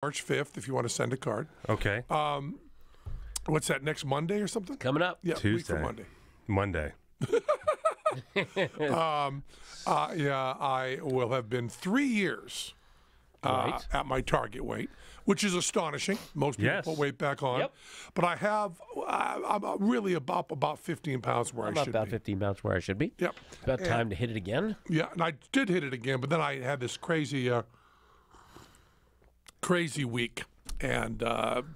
March 5th, if you want to send a card. Okay. What's that, next Monday or something? Coming up. Yeah, Tuesday. week from Monday. Monday. I will have been 3 years Right. at my target weight, which is astonishing. Most people Yes. put weight back on. Yep. But I'm really about 15 pounds where I should about be. 15 pounds where I should be. Yep. About time to hit it again. Yeah, and I did hit it again, but then I had this crazy week and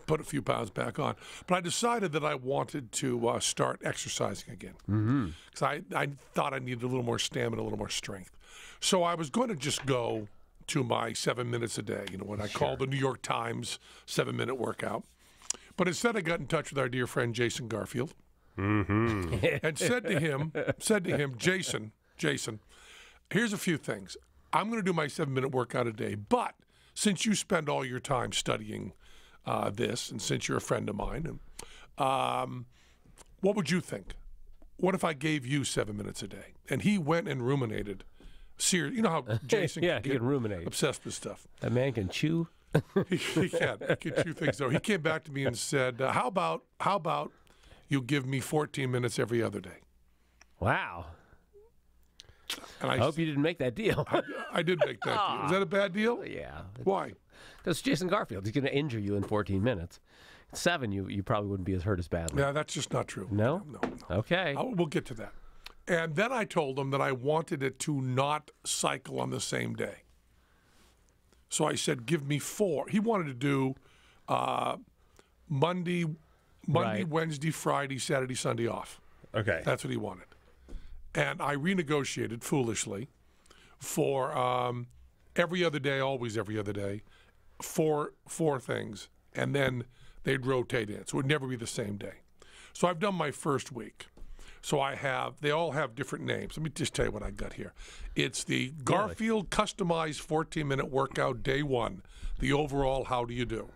put a few pounds back on. But I decided that I wanted to start exercising again because I thought I needed a little more stamina, a little more strength. So I was going to just go to my 7 minutes a day, what I call the New York Times 7-minute workout. But instead I got in touch with our dear friend Jason Garfield and said to him, Jason, here's a few things. I'm going to do my 7-minute workout a day, but since you spend all your time studying this, and since you're a friend of mine, what would you think? What if I gave you 7 minutes a day? And he went and ruminated. Serious, you know how Jason Yeah, can he get can ruminate. obsessed with stuff. That man can chew. He can chew things. So he came back to me and said, "How about you give me 14 minutes every other day?" Wow. And I hope you didn't make that deal. I did make that deal. Was that a bad deal? Yeah. Why? Because Jason Garfield, he's going to injure you in 14 minutes. 7, you probably wouldn't be as hurt as badly. Yeah, that's just not true. No? No. Okay. We'll get to that. And then I told him that I wanted it to not cycle on the same day. So I said, give me 4. He wanted to do Monday, Right. Wednesday, Friday, Saturday, Sunday off. Okay. That's what he wanted. And I renegotiated foolishly for every other day, always every other day, four things. And then they'd rotate in. So it would never be the same day. So I've done my first week. So they all have different names. Let me just tell you what I got here. It's the Garfield Customized 14-minute Workout Day 1, the overall How Do You Do.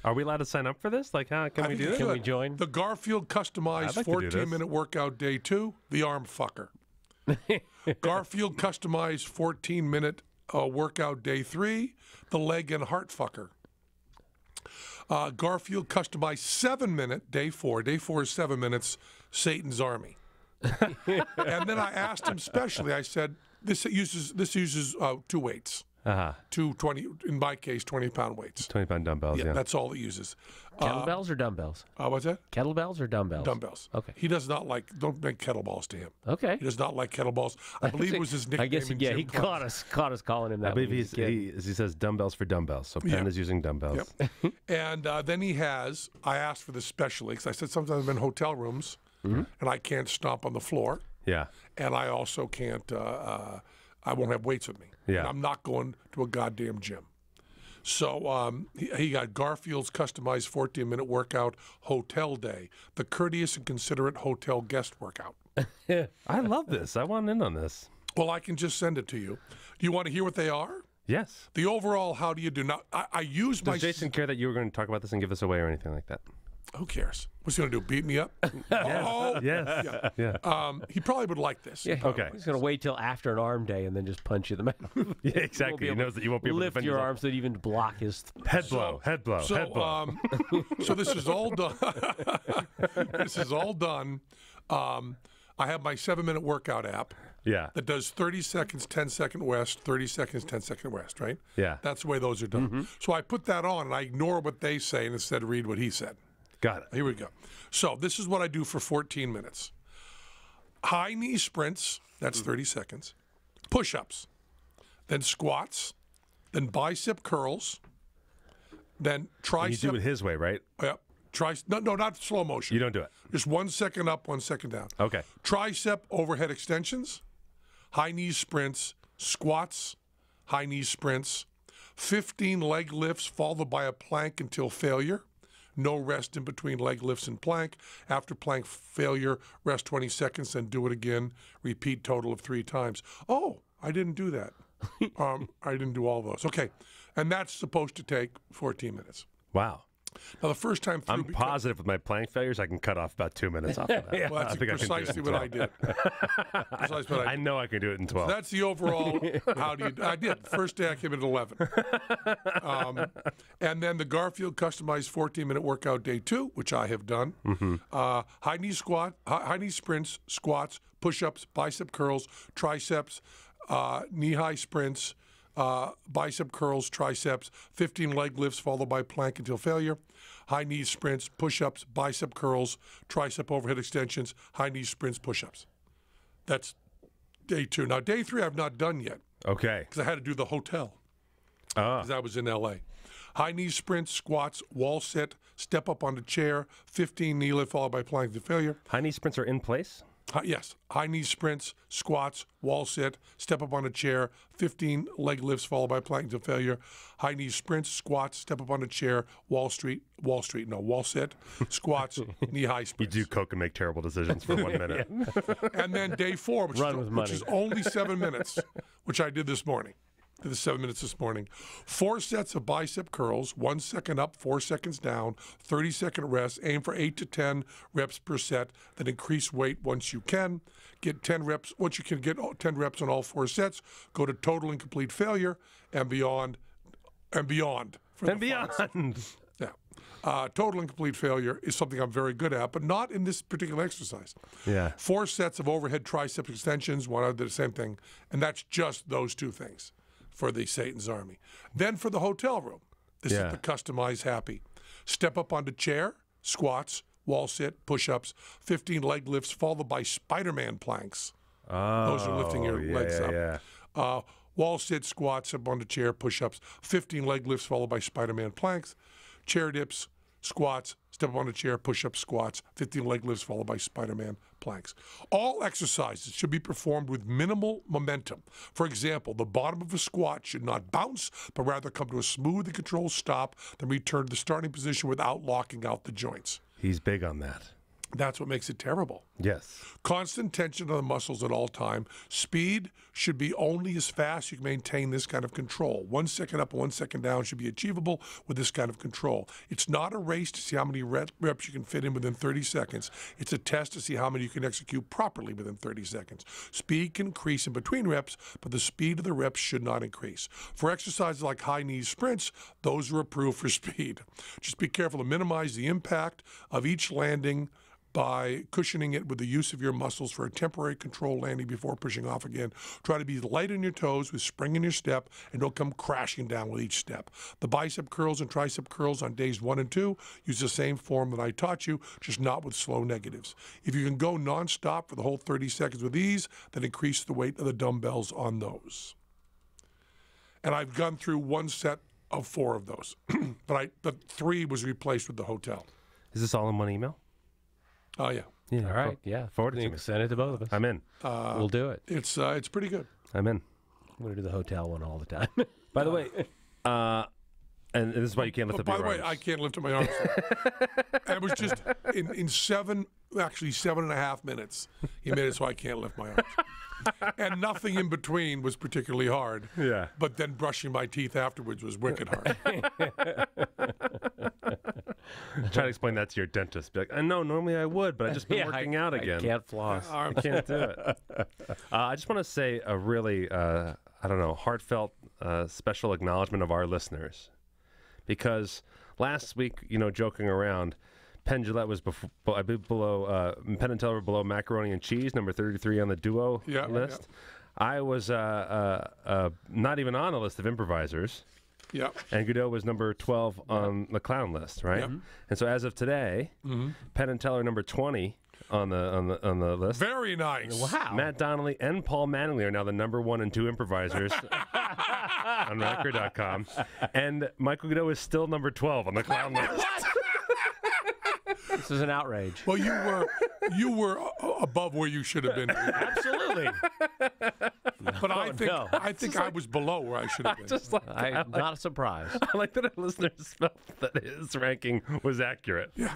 Are we allowed to sign up for this? Like, how can we do this? Can we join? The Garfield Customized 14-minute Workout Day 2, the Arm Fucker. Garfield Customized 14-minute Workout Day 3, the Leg and Heart Fucker. Garfield Customized 7-minute Day 4. Day 4 is 7 minutes, Satan's Army. And then I asked him specially, I said, this uses 2 weights. Two 20, in my case, 20-pound weights. 20-pound dumbbells, yeah. That's all it uses. Kettlebells or dumbbells? What's that? Kettlebells or dumbbells? Dumbbells. Okay. He does not don't make kettlebells to him. Okay. He does not like kettlebells. I believe it was his nickname. I guess, in he gym class. caught us calling him that. I believe he says dumbbells for dumbbells. So Penn is using dumbbells. Yep. And then I asked for this specially, because I said sometimes I'm in hotel rooms and I can't stomp on the floor. Yeah. And I also can't, I won't have weights with me. Yeah. And I'm not going to a goddamn gym. So he got Garfield's Customized 14-minute Workout Hotel Day, the courteous and considerate hotel guest workout. I love this. I want in on this. Well, I can just send it to you. Do you want to hear what they are? Yes. The overall, how do you do? Now, I use my... Does Jason care that you were going to talk about this and give this away or anything like that? Who cares? What's he going to do, beat me up? Yes. Yeah. Yeah. He probably would like this. Yeah. Okay. He's going to wait till after an arm day and then just punch you in the mouth. Yeah, exactly. He knows that you won't be able to lift defend your yourself. arm so that you even block his... Head blow. Head blow. So this is all done. This is all done. I have my 7-minute workout app. Yeah. That does 30 seconds, 10-second rest, 30 seconds, 10-second rest, right? Yeah. That's the way those are done. So I put that on, and I ignore what they say and instead read what he said. Got it. Here we go. So this is what I do for 14 minutes. High knee sprints, that's 30 seconds. Push-ups, then squats, then bicep curls, then tricep. And you do it his way, right? Yep. No, not slow motion. You don't do it. Just 1 second up, 1 second down. Okay. Tricep overhead extensions, high knee sprints, squats, high knee sprints, 15 leg lifts followed by a plank until failure. No rest in between leg lifts and plank. After plank failure, rest 20 seconds, then do it again. Repeat total of 3 times. Oh, I didn't do that. I didn't do all those. Okay. And that's supposed to take 14 minutes. Wow. Now, the first time through... I'm positive with my plank failures, I can cut off about 2 minutes off of that. Well, that's precisely what I did. Precisely what I I did. know I can do it in 12. So that's the overall, I did. First day I came in at 11. And then the Garfield customized 14-minute workout day 2, which I have done. High knee squat, high knee sprints, squats, push-ups, bicep curls, triceps, knee-high sprints, bicep curls, triceps, 15 leg lifts followed by plank until failure, high knee sprints, push-ups, bicep curls, tricep overhead extensions, high knee sprints, push-ups. That's day 2. Now, day 3 I've not done yet Okay. because I had to do the hotel because I was in L.A. High knee sprints, squats, wall sit, step up on the chair, 15 knee lift followed by plank to failure. High knee sprints are in place? Yes, high knee sprints, squats, wall sit, step up on a chair, 15 leg lifts followed by plank to failure. High knee sprints, squats, step up on a chair, wall sit, squats, knee high You sprints. do coke and make terrible decisions for 1 minute. And then day 4, which is only 7 minutes, which I did this morning. Did the 7 minutes this morning. 4 sets of bicep curls, 1 second up, 4 seconds down, 30-second rest. Aim for 8 to 10 reps per set. Then increase weight once you can. Get 10 reps. Once you can get 10 reps on all 4 sets, go to total and complete failure and beyond. And beyond. Yeah. Total and complete failure is something I'm very good at, but not in this particular exercise. Yeah. 4 sets of overhead tricep extensions. One I did the same thing, and that's just those 2 things for the Satan's Army. Then for the hotel room, this is the customized happy. Step up onto chair, squats, wall sit, push-ups, 15 leg lifts followed by Spider-Man planks. Those are lifting your legs up. Wall sit, squats, up onto chair, push-ups, 15 leg lifts followed by Spider-Man planks. Chair dips, squats, step up on a chair, push-ups, squats, 15 leg lifts followed by Spider-Man planks. All exercises should be performed with minimal momentum. For example, the bottom of a squat should not bounce, but rather come to a smooth and controlled stop, then return to the starting position without locking out the joints. He's big on that. That's what makes it terrible. Yes. Constant tension on the muscles at all time. Speed should be only as fast as you can maintain this kind of control. 1 second up, 1 second down should be achievable with this kind of control. It's not a race to see how many reps you can fit in within 30 seconds. It's a test to see how many you can execute properly within 30 seconds. Speed can increase in between reps, but the speed of the reps should not increase. For exercises like high knee sprints, those are approved for speed. Just be careful to minimize the impact of each landing by cushioning it with the use of your muscles for a temporary controlled landing before pushing off again. Try to be light on your toes with spring in your step, and don't come crashing down with each step. The bicep curls and tricep curls on days 1 and 2 use the same form that I taught you, just not with slow negatives. If you can go nonstop for the whole 30 seconds with these, then increase the weight of the dumbbells on those. And I've gone through 1 set of 4 of those, but 3 was replaced with the hotel. Is this all in one email? Oh, yeah. All right. Yeah. Forward it to me. Send it to both of us. I'm in. We'll do it. It's pretty good. I'm in. I'm going to do the hotel one all the time. By the way, and this is why you can't lift up your arms. By the way, I can't lift up my arms. It was just in 7.5 minutes, he made it so I can't lift my arms. And nothing in between was particularly hard. Yeah. But then brushing my teeth afterwards was wicked hard. Try to explain that to your dentist. Be like, I know, normally I would, but I've just been working out again. I can't floss. I can't do it. I just want to say a really, heartfelt, special acknowledgement of our listeners. Because last week, joking around, Penn Gillette was below, Penn and Teller were below macaroni and cheese, number 33 on the duo list. Yeah. I was not even on the list of improvisers. Yeah. And Godot was number 12 on the clown list, right? Yep. And so as of today, Penn and Teller number 20 on the list. Very nice. Wow. Matt Donnelly and Paul Manley are now the number 1 and 2 improvisers on record.com. And Michael Godot is still number 12 on the clown list. This is an outrage. Well, you were above where you should have been. Absolutely. But I think I was below where I should have been. I'm not surprised. I like that our listeners felt that his ranking was accurate. Yeah.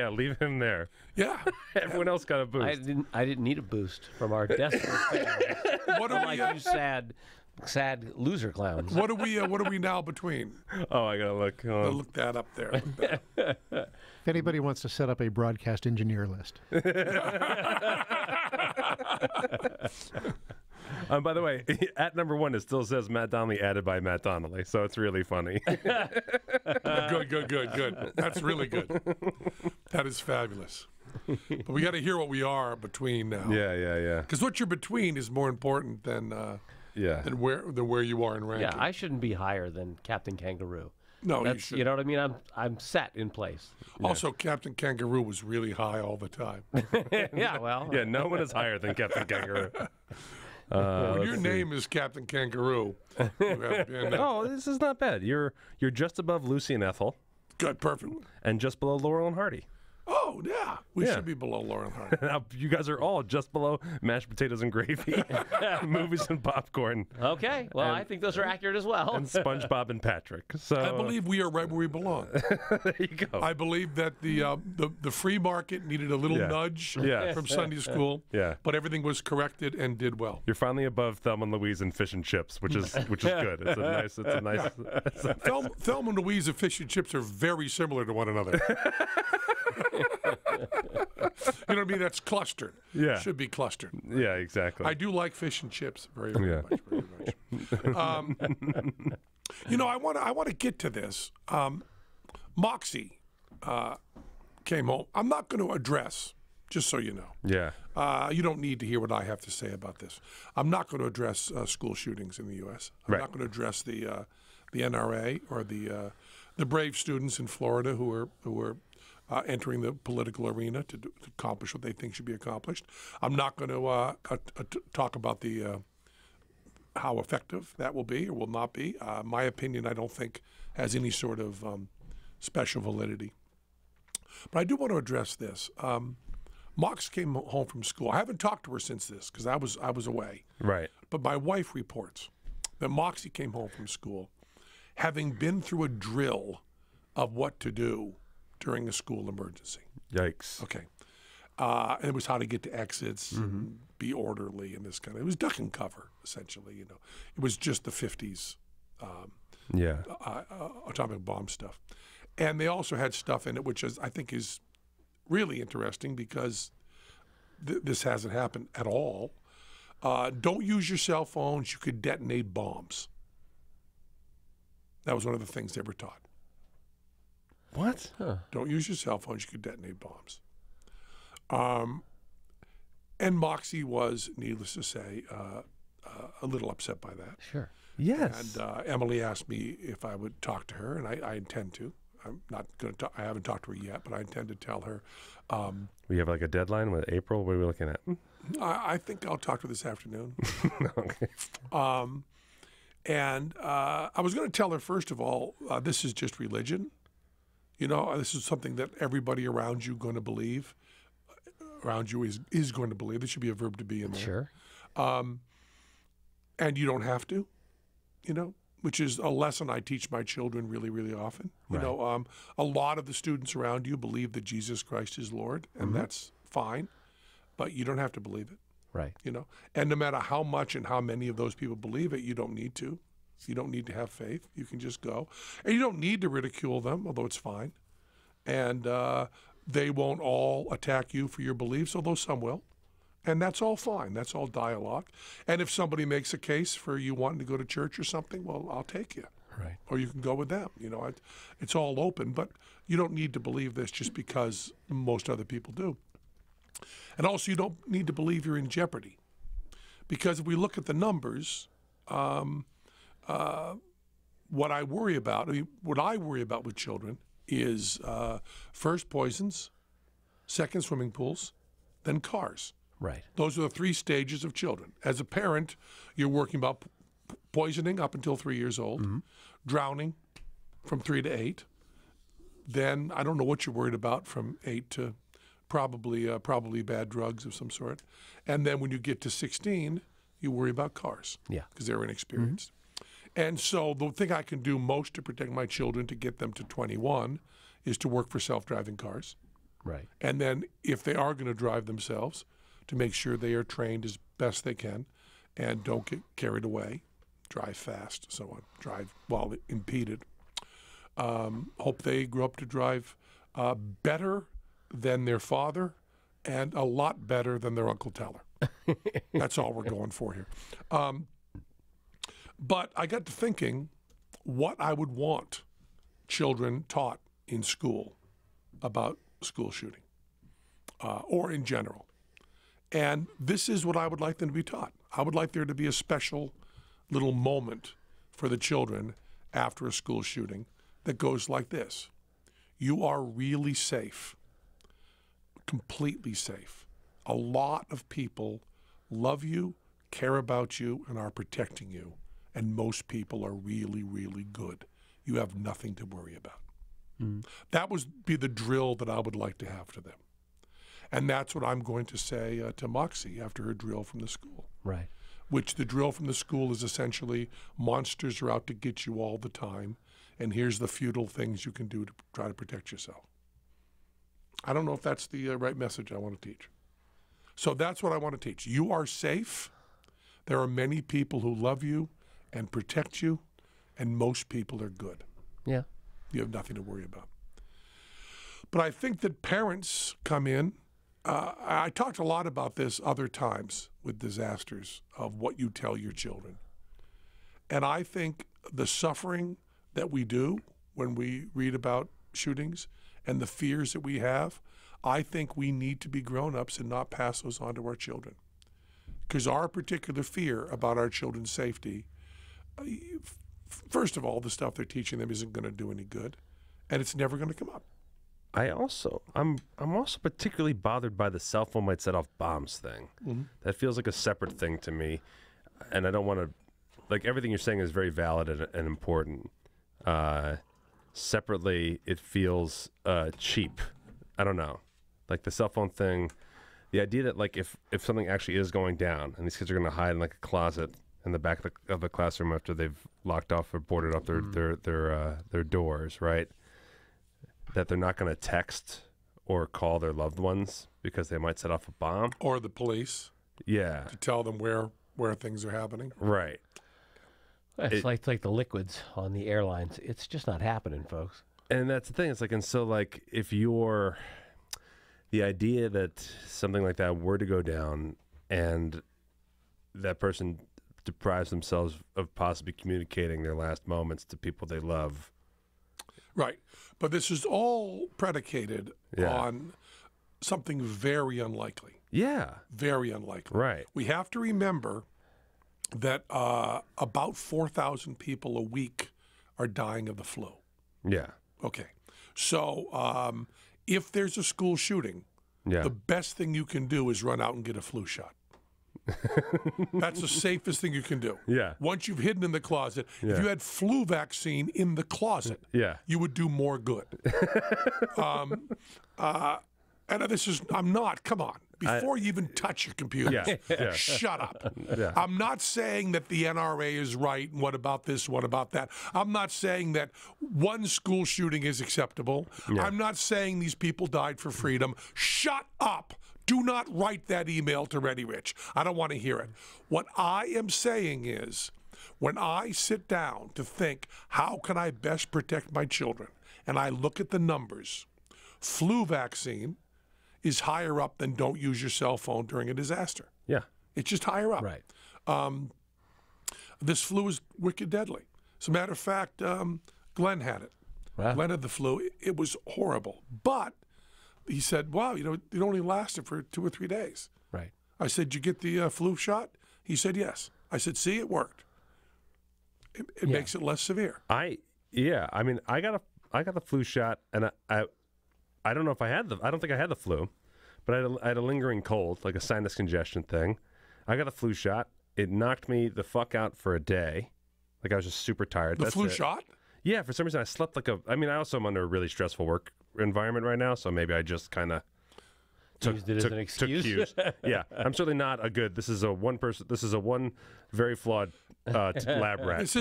Leave him there. Yeah. Everyone else got a boost. I didn't need a boost from our desperate fans. What are Like you said, sad loser clowns. What are we now between? Oh, I gotta look. I'll look that up there. If anybody wants to set up a broadcast engineer list. By the way, at number 1, it still says Matt Donnelly added by Matt Donnelly, so it's really funny. Good. That's really good. That is fabulous. But we got to hear what we are between now. Yeah. Because what you're between is more important than where you are in ranking. Yeah, I shouldn't be higher than Captain Kangaroo. No, you That's, should. you know what I mean? I'm set in place. Also, Captain Kangaroo was really high all the time. Yeah, well. Yeah, no one is higher than Captain Kangaroo. When your name is Captain Kangaroo, you have been Oh, this is not bad. You're just above Lucy and Ethel, good, perfect. and just below Laurel and Hardy. Oh, yeah. We Yeah. should be below Lauren Hart. Now, you guys are all just below mashed potatoes and gravy, movies and popcorn, Okay, well, I think those are accurate as well. and SpongeBob and Patrick. So I believe we are right where we belong. there you go. I believe that the free market needed a little Yeah. nudge Yes. from Sunday school, Yeah. but everything was corrected and did well. You're finally above Thelma and Louise and Fish and Chips, which is good. It's a nice. Thelma and Louise and fish and chips are very similar to one another. You know what I mean? That's clustered. Yeah. Should be clustered. Yeah, exactly. I do like fish and chips very, very much. Very much. I want to get to this. Moxie came home. I'm not going to address, just so you know. Yeah. You don't need to hear what I have to say about this. I'm not going to address school shootings in the U.S. I'm Right. not going to address the NRA or the brave students in Florida who are entering the political arena to accomplish what they think should be accomplished. I'm not going to talk about the how effective that will be or will not be. My opinion, I don't think, has any sort of special validity. But I do want to address this. Mox came home from school. I haven't talked to her since this because I was away. Right. But my wife reports that Moxie came home from school having been through a drill of what to do during a school emergency. Yikes. Okay. And it was how to get to exits, and be orderly, and this kind of. It was duck and cover, essentially. You know, it was just the 50s Yeah. atomic bomb stuff, and they also had stuff in it which I think is really interesting because this hasn't happened at all. Don't use your cell phones. You could detonate bombs. That was one of the things they were taught. What? Don't use your cell phones. You could detonate bombs. And Moxie was, needless to say, a little upset by that. Sure. Yes. And Emily asked me if I would talk to her, and I intend to. I'm not going to. I haven't talked to her yet, but I intend to tell her. We have like a deadline with April. What are we looking at? I think I'll talk to her this afternoon. Okay. And I was going to tell her, first of all, this is just religion. You know, this is something that everybody around you going to believe. Around you is going to believe. There should be a verb to be in there. Sure. And you don't have to, you know, which is a lesson I teach my children really, really often. You know, a lot of the students around you believe that Jesus Christ is Lord, and that's fine, but you don't have to believe it. Right. You know, and no matter how much and how many of those people believe it, you don't need to. You don't need to have faith. You can just go. And you don't need to ridicule them, although it's fine. And they won't all attack you for your beliefs, although some will. And that's all fine. That's all dialogue. And if somebody makes a case for you wanting to go to church or something, well, I'll take you. Right. Or you can go with them. You know, it's all open. But you don't need to believe this just because most other people do. And also, you don't need to believe you're in jeopardy. Because if we look at the numbers, what I worry about with children is first poisons, second swimming pools, then cars. Right. Those are the 3 stages of children. As a parent, you're working about poisoning up until 3 years old, drowning from 3 to 8. Then I don't know what you're worried about from 8 to probably bad drugs of some sort. And then when you get to 16, you worry about cars. Yeah. Because they're inexperienced. And so the thing I can do most to protect my children to get them to 21 is to work for self-driving cars. Right. And then if they are going to drive themselves, to make sure they are trained as best they can and don't get carried away. drive fast, so on, drive while impeded. Hope they grow up to drive better than their father and a lot better than their Uncle Teller. That's all we're going for here. But I got to thinking what I would want children taught in school about school shooting or in general. And this is what I would like them to be taught. I would like there to be a special little moment for the children after a school shooting that goes like this. You are really safe, completely safe. A lot of people love you, care about you, and are protecting you. And most people are really, really good. You have nothing to worry about. That would be the drill that I would like to have to them. And that's what I'm going to say to Moxie after her drill from the school. Right. Which the drill from the school is essentially monsters are out to get you all the time, and here's the futile things you can do to try to protect yourself. I don't know if that's the right message I want to teach. So that's what I want to teach. You are safe. There are many people who love you and protect you, and most people are good. Yeah. You have nothing to worry about. But I think that parents come in. I talked a lot about this other times with disasters of what you tell your children. And I think the suffering that we do when we read about shootings and the fears that we have, I think we need to be grown-ups and not pass those on to our children. Because our particular fear about our children's safety, first of all, the stuff they're teaching them isn't going to do any good, and it's never going to come up. I'm also particularly bothered by the cell phone might set off bombs thing. That feels like a separate thing to me, and I don't want to, like, everything you're saying is very valid and important. Separately, it feels cheap. I don't know, like the cell phone thing, the idea that like if something actually is going down and these kids are going to hide in like a closet in the back of the classroom after they've locked off or boarded up their doors, right? That they're not going to text or call their loved ones because they might set off a bomb. Or the police. Yeah. To tell them where things are happening. Right. It's like the liquids on the airlines. It's just not happening, folks. And that's the thing. It's like, and so like if you're, the idea that something like that were to go down and that person deprives themselves of possibly communicating their last moments to people they love. Right. But this is all predicated on something very unlikely. Yeah. Very unlikely. Right. We have to remember that about 4,000 people a week are dying of the flu. Yeah. Okay. So if there's a school shooting, the best thing you can do is run out and get a flu shot. That's the safest thing you can do. Yeah. Once you've hidden in the closet, if you had flu vaccine in the closet, you would do more good. And this is, come on. Before you even touch your computer, shut up. I'm not saying that the NRA is right, and what about this, what about that. I'm not saying that one school shooting is acceptable. I'm not saying these people died for freedom. Shut up. Do not write that email to Reddy Rich. I don't want to hear it. What I am saying is, when I sit down to think, how can I best protect my children, and I look at the numbers, flu vaccine is higher up than don't use your cell phone during a disaster. Yeah. It's just higher up. Right. This flu is wicked deadly. As a matter of fact, Glenn had it. Wow. Glenn had the flu. It was horrible. But he said, wow, it only lasted for 2 or 3 days. Right. I said, did you get the flu shot? He said, yes. I said, see, it worked. It makes it less severe. I got the flu shot, and I don't know if I don't think I had the flu, but I had a lingering cold, like a sinus congestion thing. I got the flu shot. It knocked me the fuck out for a day. Like I was just super tired. The flu shot? Yeah, for some reason I slept like I also am under a really stressful work environment right now, so maybe I just kind of Used it as an excuse. Took cues. Yeah, I'm certainly not a good. This is a one person. This is a one very flawed lab rat. This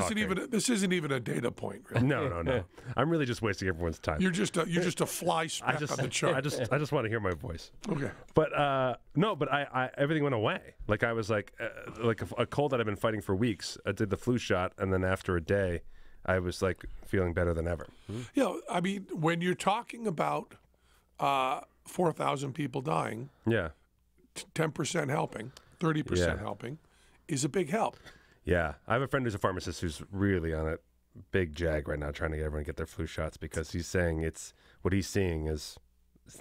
isn't even a data point. Really. No. I'm really just wasting everyone's time. You're just a fly speck on the chart. I just want to hear my voice. Okay. But no, but I everything went away. Like I was like a cold that I've been fighting for weeks. I did the flu shot, and then after a day, I was like feeling better than ever. You know, I mean, when you're talking about 4,000 people dying, 10% helping, 30% helping, is a big help. Yeah, I have a friend who's a pharmacist who's really on a big jag right now, trying to get everyone to get their flu shots because he's saying what he's seeing is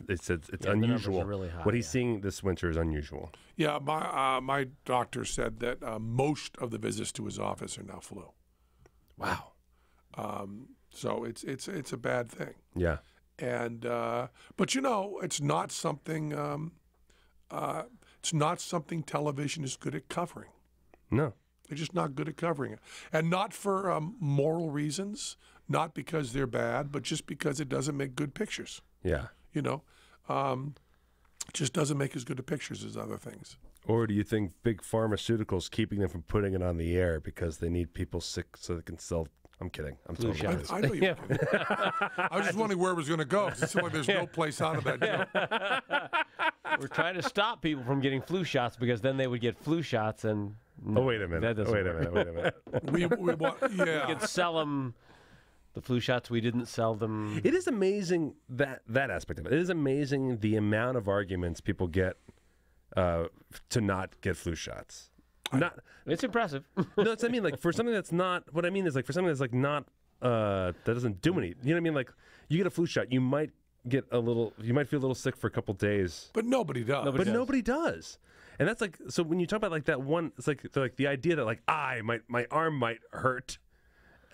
it's unusual. Really high, what he's seeing this winter is unusual. Yeah, my doctor said that most of the visits to his office are now flu. Wow. So it's a bad thing. Yeah. And but you know, it's not something television is good at covering. No. They're just not good at covering it, and not for moral reasons, not because they're bad, but just because it doesn't make good pictures. Yeah. You know, it just doesn't make as good a pictures as other things. Or do you think big pharmaceuticals keeping them from putting it on the air because they need people sick so they can sell? I'm kidding. I'm totally kidding. I know you're kidding. I was just wondering where it was going to go. It seems like there's no place out of that joke. We're trying to stop people from getting flu shots because then they would get flu shots and. Oh, wait a minute. That doesn't Wait a work. minute. We want, yeah. We could sell them the flu shots. We didn't sell them. It is amazing that aspect of it. It is amazing the amount of arguments people get to not get flu shots. It's impressive. No, it's, I mean, like for something that's not. What I mean is like for something that's like not that doesn't do anything. You know what I mean? Like you get a flu shot, you might get a little. You might feel a little sick for a couple days. But nobody does. Nobody does. And that's like so when you talk about like that one, it's like the idea that like my arm might hurt,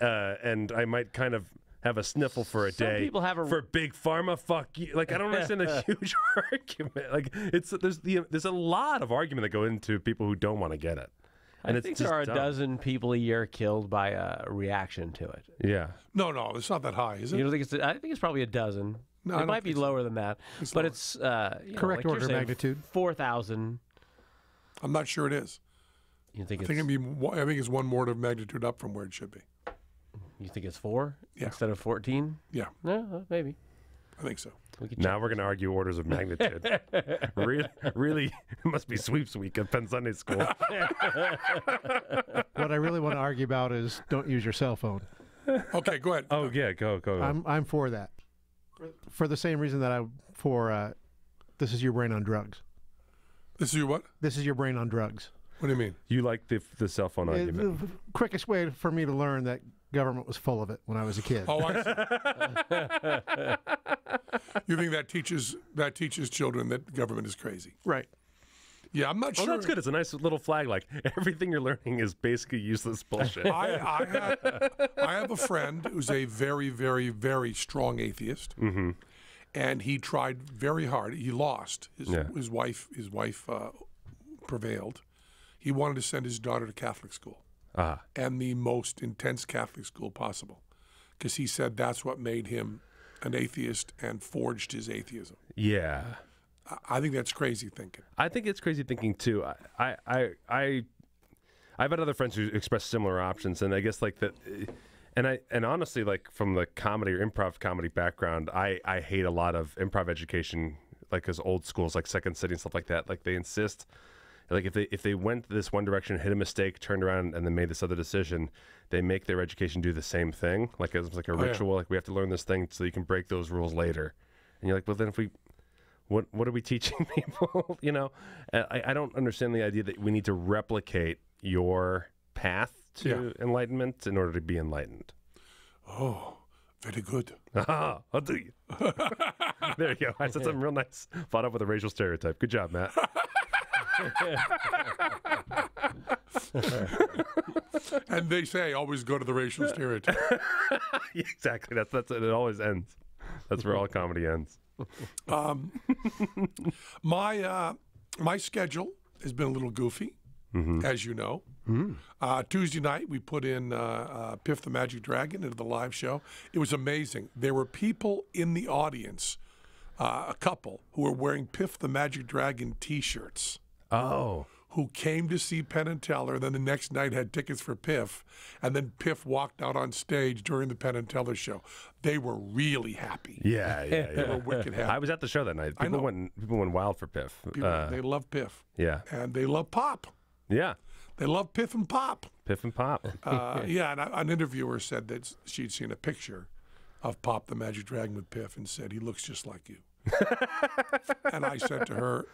and I might kind of have a sniffle for a day. People have for big pharma. Fuck you. Like I don't understand the huge argument. Like there's a lot of argument that go into people who don't want to get it. And I think there are a dozen people a year killed by a reaction to it. Yeah. No, it's not that high, is it? You don't think it's? I think it's probably a dozen. No, I it don't might be think so. lower than that, but it's Correct order of magnitude. 4,000. I'm not sure it is. You think I think it's one order of magnitude up from where it should be. You think it's 4 instead of 14? Yeah, No, maybe. I think so. Now we're going to argue orders of magnitude. really, it must be sweeps week at Penn Sunday School. What I really want to argue about is don't use your cell phone. Okay, go ahead. Oh yeah, go. I'm for that. For the same reason that this is your brain on drugs. This is your what? This is your brain on drugs. What do you mean? You like the cell phone argument? The quickest way for me to learn that government was full of it when I was a kid. Oh, I see. You think that teaches children that government is crazy? Right. Yeah, I'm not sure. Oh, that's good. It's a nice little flag. Like everything you're learning is basically useless bullshit. I have a friend who's a very, very, very strong atheist, and he tried very hard. He lost. His wife prevailed. He wanted to send his daughter to Catholic school, and the most intense Catholic school possible, because he said that's what made him an atheist and forged his atheism. Yeah. I think that's crazy thinking. I think it's crazy thinking too. I've had other friends who express similar options, and I guess like that. And honestly, like from the comedy or improv comedy background, I hate a lot of improv education, like as old schools like Second City and stuff like that. Like they insist, like if they went this one direction, hit a mistake, turned around, and then made this other decision, they make their education do the same thing. Like it's like a ritual. Like we have to learn this thing so you can break those rules later. And you're like, well, then if we What are we teaching people? You know, I don't understand the idea that we need to replicate your path to enlightenment in order to be enlightened. Oh, very good. I'll do you. There you go. I said something real nice. Fought up with a racial stereotype. Good job, Matt. And they say always go to the racial stereotype. Exactly. That's it. It always ends. That's where all comedy ends. My schedule has been a little goofy, as you know. Tuesday night we put in Piff the Magic Dragon into the live show. It was amazing. There were people in the audience a couple who were wearing Piff the Magic Dragon T-shirts. Oh. Who came to see Penn and Teller, then the next night had tickets for Piff, and then Piff walked out on stage during the Penn and Teller show. They were really happy. Yeah. They were wicked happy. I was at the show that night. People went wild for Piff. They love Piff. Yeah. And they love Pop. Yeah. They love Piff and Pop. Piff and Pop. Yeah, and an interviewer said that she'd seen a picture of Pop the Magic Dragon with Piff and said, he looks just like you. And I said to her,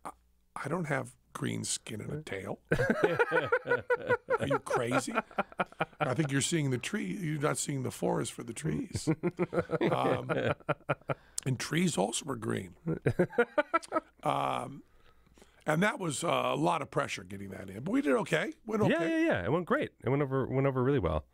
I don't have green skin and a tail. Are you crazy? I think you're seeing the tree. You're not seeing the forest for the trees. And trees also are green. And that was a lot of pressure getting that in. But we did okay. Went okay. Yeah. It went great. It went over really well.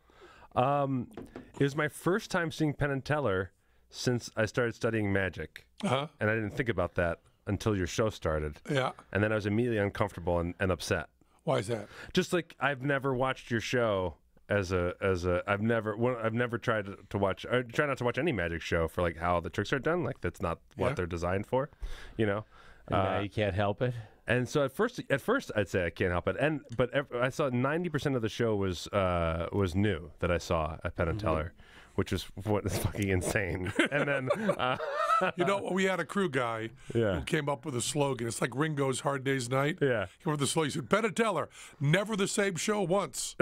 It was my first time seeing Penn and Teller since I started studying magic. Uh-huh. And I didn't think about that until your show started. Yeah. And then I was immediately uncomfortable and upset. Why is that? Just like I've never watched your show I've never tried to watch. I try not to watch any magic show for like how the tricks are done. Like that's not what they're designed for, you know. And now you can't help it. And so at first I'd say I can't help it. But I saw 90% of the show was new that I saw at Penn and Teller, which was what is fucking insane. And then you know, we had a crew guy Yeah. who came up with a slogan. It's like Ringo's Hard Day's Night. Yeah. He came up with the slogan. He said, Penn and Teller, never the same show once.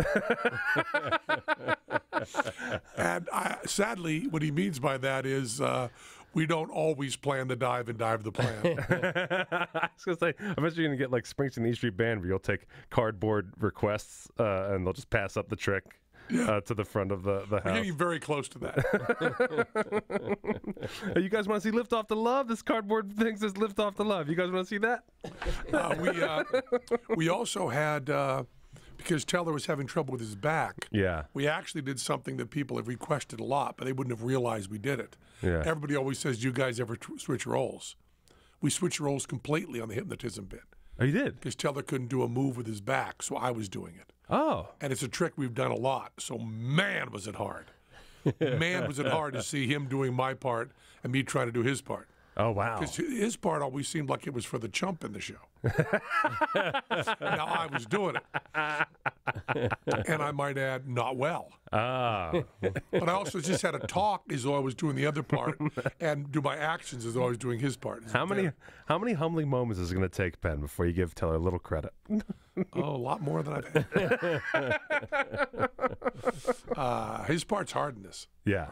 And sadly, what he means by that is we don't always plan the dive and dive the plan. I was gonna say, I bet you're gonna get like Springsteen E Street Band, where you'll take cardboard requests and they'll just pass up the trick to the front of the We're house. getting very close to that. Hey, you guys want to see Lift Off the Love? This cardboard thing says Lift Off the Love. You guys want to see that? We also had, because Teller was having trouble with his back, Yeah. we actually did something that people have requested a lot, but they wouldn't have realized we did it. Yeah. Everybody always says, do you guys ever switch roles? We switched roles completely on the hypnotism bit Oh, you did? because Teller couldn't do a move with his back, so I was doing it. Oh. And it's a trick we've done a lot, so man, was it hard. Man, was it hard to see him doing my part and me trying to do his part. Oh, wow. Because his part always seemed like it was for the chump in the show. Now I was doing it. And I might add, not well. Ah. But I also just had to talk as though I was doing the other part and do my actions as though I was doing his part. How many humbling moments is it going to take, Penn, before you give Teller a little credit? Oh, a lot more than I've had. His part's hard in this. Yeah.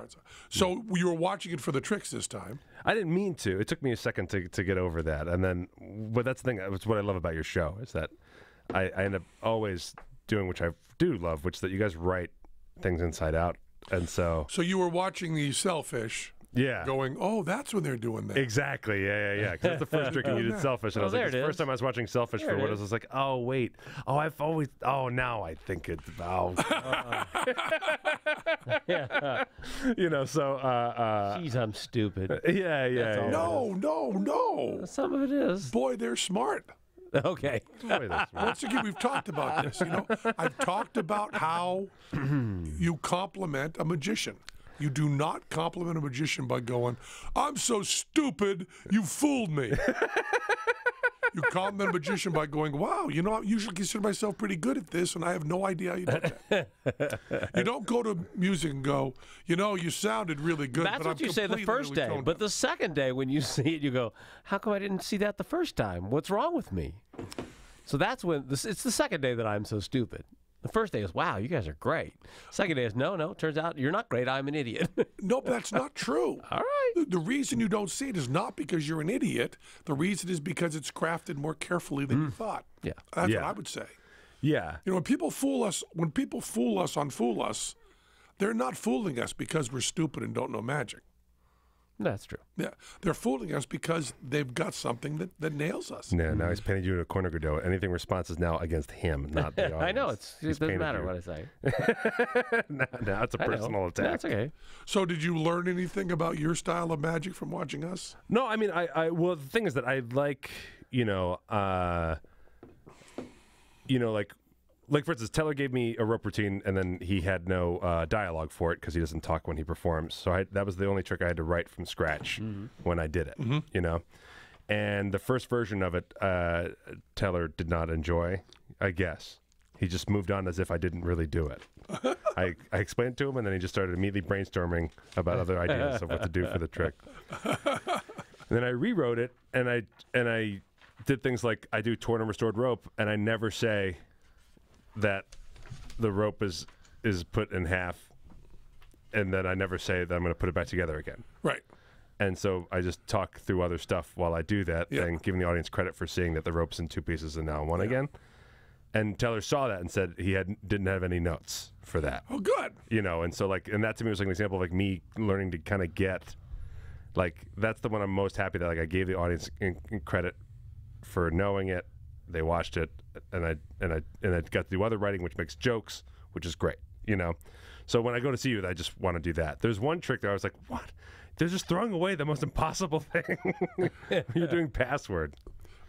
So you were watching it for the tricks this time. I didn't mean to. It took me a second to get over that. And then, but that's the thing. It's what I love about your show is that I end up always doing, which I do love, which is that you guys write things inside out. And so you were watching the Selfish. Yeah. Going, oh, that's when they're doing that. Exactly. Yeah. Because that's the first trick, and you did Selfish, and I was like, there the it first is. time I was watching Selfish for what I was like, oh wait, now I think it's Yeah. you know. So Jeez, I'm stupid. yeah. No. Some of it is. Boy, they're smart. Okay. Boy, that's smart. Once again, we've talked about this. You know, I've talked about how you compliment a magician. You do not compliment a magician by going, I'm so stupid, you fooled me. You compliment a magician by going, wow, you know, I usually consider myself pretty good at this, and I have no idea how you did that. You don't go to music and go, you know, you sounded really good. That's but what I'm you say the completely first day. tone But deaf." the second day when you see it, you go, how come I didn't see that the first time? What's wrong with me? So that's when, it's the second day that I'm so stupid. The first day is, wow, you guys are great. Second day is, no, turns out you're not great, I'm an idiot. No, but that's not true. All right. The reason you don't see it is not because you're an idiot. The reason is because it's crafted more carefully than you thought. Yeah. That's Yeah. what I would say. Yeah. You know, when people fool us on Fool Us, they're not fooling us because we're stupid and don't know magic. That's true. Yeah, they're fooling us because they've got something that nails us. Now he's painted you in a corner, Godot. Anything response is now against him, not the audience. I know. It He's doesn't painted matter you. what I say. now it's a I know. personal attack. That's okay. So, did you learn anything about your style of magic from watching us? No, I mean, well, the thing is that I like, like like for instance, Teller gave me a rope routine, and then he had no dialogue for it because he doesn't talk when he performs. So that was the only trick I had to write from scratch when I did it. You know, and the first version of it, Teller did not enjoy. I guess he just moved on as if I didn't really do it. I explained it to him, and then he just started immediately brainstorming about other ideas of what to do for the trick. And then I rewrote it, and I did things like I do torn and restored rope, and I never say that the rope is put in half, and then I never say that I'm going to put it back together again. Right. And so I just talk through other stuff while I do that, and giving the audience credit for seeing that the rope's in two pieces and now in one again. And Taylor saw that and said he didn't have any notes for that. Oh, good. You know, and so and that to me was like an example of like me learning to kind of get, like that's the one I'm most happy that like I gave the audience credit for knowing it. They watched it, and I got to do other writing, which makes jokes, which is great. You know, so when I go to see you, I just want to do that. There's one trick that I was like, what? They're just throwing away the most impossible thing. You're doing password.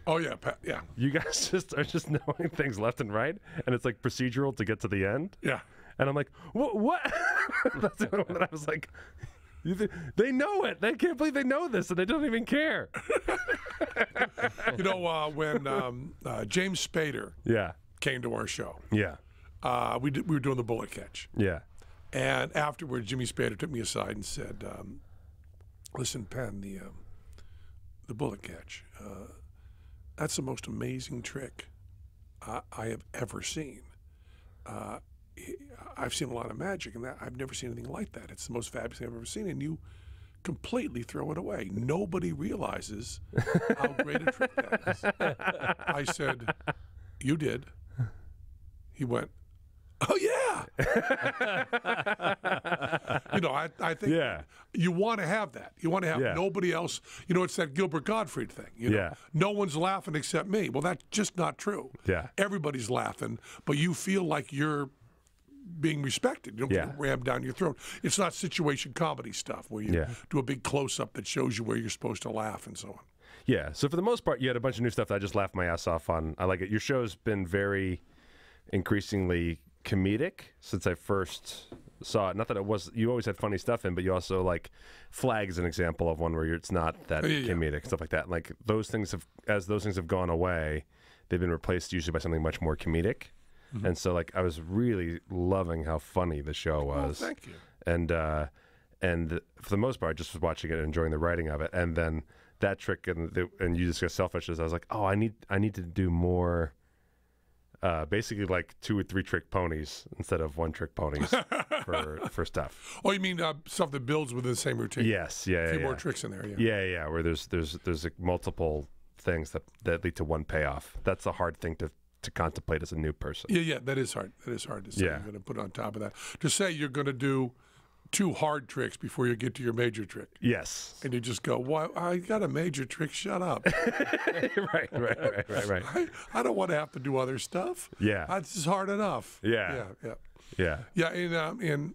Oh yeah, yeah. You guys are just knowing things left and right, and it's like procedural to get to the end. Yeah. And I'm like, what? That's the only one that I was like, they know it. They can't believe they know this, and they don't even care. You know, when James Spader came to our show, we were doing the bullet catch. Yeah. And afterwards, Jimmy Spader took me aside and said, listen, Penn, the bullet catch, that's the most amazing trick I have ever seen. I've seen a lot of magic, and I've never seen anything like that. It's the most fabulous thing I've ever seen, and you completely throw it away. Nobody realizes how great a trick that is. I said, you did. He went, oh, yeah. You know, I think you want to have that. You want to have nobody else. You know, it's that Gilbert Gottfried thing. You know? No one's laughing except me. Well, that's just not true. Yeah. Everybody's laughing, but you feel like you're being respected. You don't get rammed down your throat. It's not situation comedy stuff where you do a big close-up that shows you where you're supposed to laugh and so on. Yeah. So for the most part, you had a bunch of new stuff that I just laughed my ass off on. I like it. Your show's been very increasingly comedic since I first saw it. Not that it was, you always had funny stuff in, but you also like Flag's an example of one where it's not that comedic, stuff like that. And like those things as those things have gone away, they've been replaced usually by something much more comedic. And so like I was really loving how funny the show was. Oh, thank you. And for the most part, I just was watching it and enjoying the writing of it. And then that trick and you discussed selfishness, I was like, oh, I need to do more. Basically like 2 or 3 trick ponies instead of 1 trick ponies for stuff. Oh, you mean stuff that builds within the same routine? Yes, yeah, a few more tricks in there. Yeah, where there's like multiple things that lead to one payoff. That's a hard thing to contemplate as a new person. Yeah, that is hard. That is hard to say. You're going to put on top of that. To say you're going to do 2 hard tricks before you get to your major trick. Yes. And you just go, "Why? I got a major trick. Shut up." Right. I don't want to have to do other stuff. Yeah. That's just hard enough. Yeah. In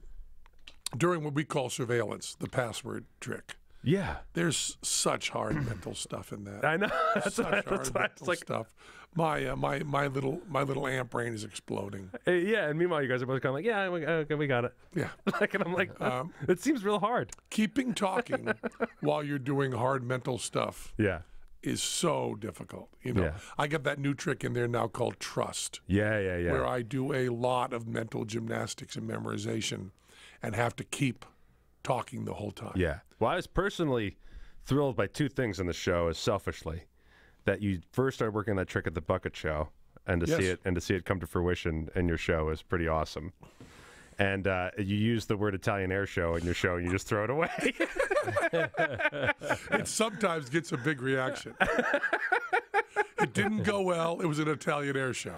during what we call surveillance, the password trick. Yeah. There's such hard mental stuff in that. I know. That's like stuff. My little ant brain is exploding. Yeah, and meanwhile, you guys are both kind of like, yeah, we got it. Yeah. And I'm like, it seems real hard. Keeping talking while you're doing hard mental stuff. Yeah. Is so difficult. You know, I got that new trick in there now called trust. Yeah. Where I do a lot of mental gymnastics and memorization, and have to keep talking the whole time. Yeah. Well, I was personally thrilled by 2 things in the show, as selfishly, that you first started working on that trick at the Bucket Show, and to see it come to fruition in your show is pretty awesome. And you use the word Italian air show in your show, and you just throw it away. It sometimes gets a big reaction. It didn't go well. It was an Italian air show.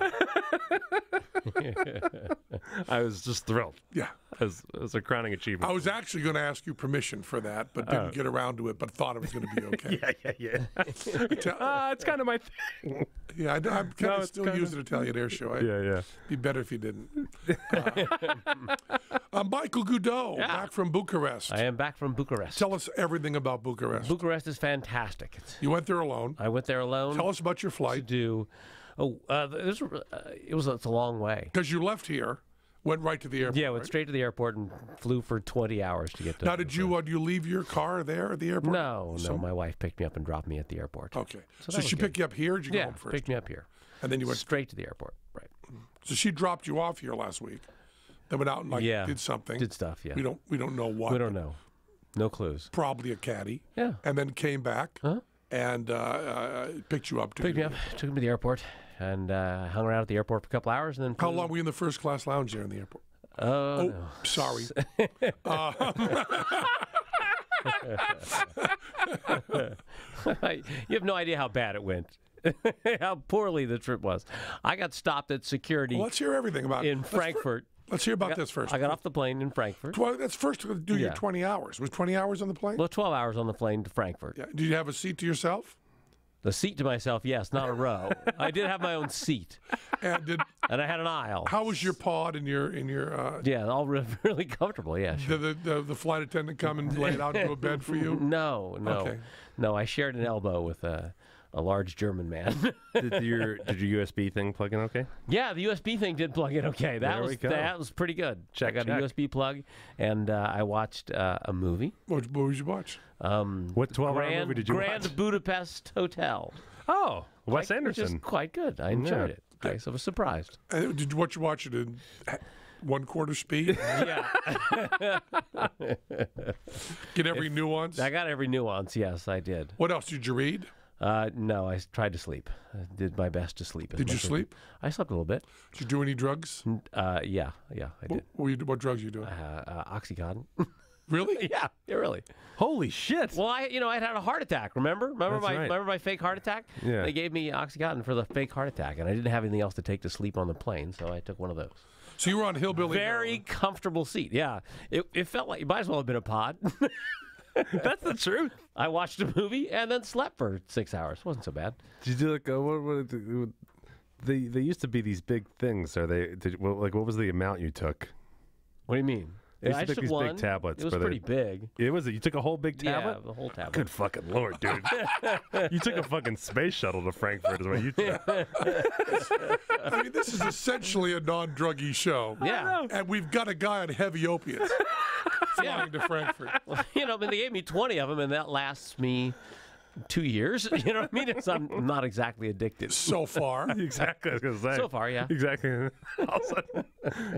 I was just thrilled. Yeah. As a crowning achievement. I was actually going to ask you permission for that, but didn't get around to it, but thought it was going to be okay. Yeah. It's kind of my thing. Yeah, I'm kind of still using Italian air show. Yeah. Be better if you didn't. Michael Goudot, back from Bucharest. I am back from Bucharest. Tell us everything about Bucharest. Bucharest is fantastic. You went there alone. I went there alone. Tell us about your flight. To do Oh, it's a long way. Because you left here, went right to the airport. Yeah, went right? straight to the airport and flew for 20 hours to get to. Now, do you leave your car there at the airport? No, my wife picked me up and dropped me at the airport. Okay. So So that she was picked you up here, or did you go Yeah, home first? picked me up here. And then you went. Straight to the airport. Right. So she dropped you off here last week. Then went out and did something. Did stuff. Yeah. We don't know what. We don't know. No clues. Probably a caddy. Yeah. And then came back and picked you up. Picked me up, took me to the airport, and hung around at the airport for a couple hours, and then. How long were you in the first class lounge there in the airport? Oh, no. Sorry. You have no idea how bad it went. How poorly the trip was. I got stopped at security Well, let's hear everything about it. in Frankfurt. Let's hear about this first. I got off the plane in Frankfurt. Well, that's first to do your Yeah. 20 hours. Was 20 hours on the plane? Well, 12 hours on the plane to Frankfurt. Yeah. Did you have a seat to yourself? The seat to myself, yes, not a row. I did have my own seat, And and I had an aisle. how was your pod and your Yeah, all really comfortable. Yeah, sure. did the flight attendant come and lay it out into a bed for you? No. Okay. No. I shared an elbow with a large German man. Did your USB thing plug in okay? Yeah, the USB thing did plug in okay. There we go. That was pretty good. Check, I got check. a USB plug, and I watched a movie. What did you watch? What 12-hour movie did you Grand watch? Budapest Hotel. Oh, Wes Which is Anderson. quite good. I enjoyed Yeah. it. I was surprised. Did you watch it in 1/4 speed? Yeah, Get every nuance? I got every nuance. Yes, I did. What else did you read? No, I tried to sleep. I did my best to sleep. as Did you much as- sleep? I slept a little bit. Did you do any drugs? Yeah, I did. What drugs you doing? Oxycontin. Really? Yeah, really. Holy shit! Well, I'd had a heart attack. Remember That's right. remember my fake heart attack? Yeah. They gave me Oxycontin for the fake heart attack, and I didn't have anything else to take to sleep on the plane, so I took one of those. So you were on Hillbilly. Very heroin. comfortable seat. Yeah, it felt like it might as well have been a pod. That's the truth. I watched a movie and then slept for 6 hours. Wasn't so bad. Did you do like they used to be these big things? What was the amount you took? What do you mean? They used I to take took these one. big tablets. It was but pretty big. It was. You took a whole big tablet. Yeah, the whole tablet. Good fucking lord, dude! You took a fucking space shuttle to Frankfurt, is what you took. I mean, this is essentially a non-druggy show. Yeah. And we've got a guy on heavy opiates flying to Frankfurt. But they gave me 20 of them, and that lasts me 2 years. You know what I mean? I'm not exactly addicted. So far. Exactly. I was gonna say. So far, yeah. Exactly. All of a sudden,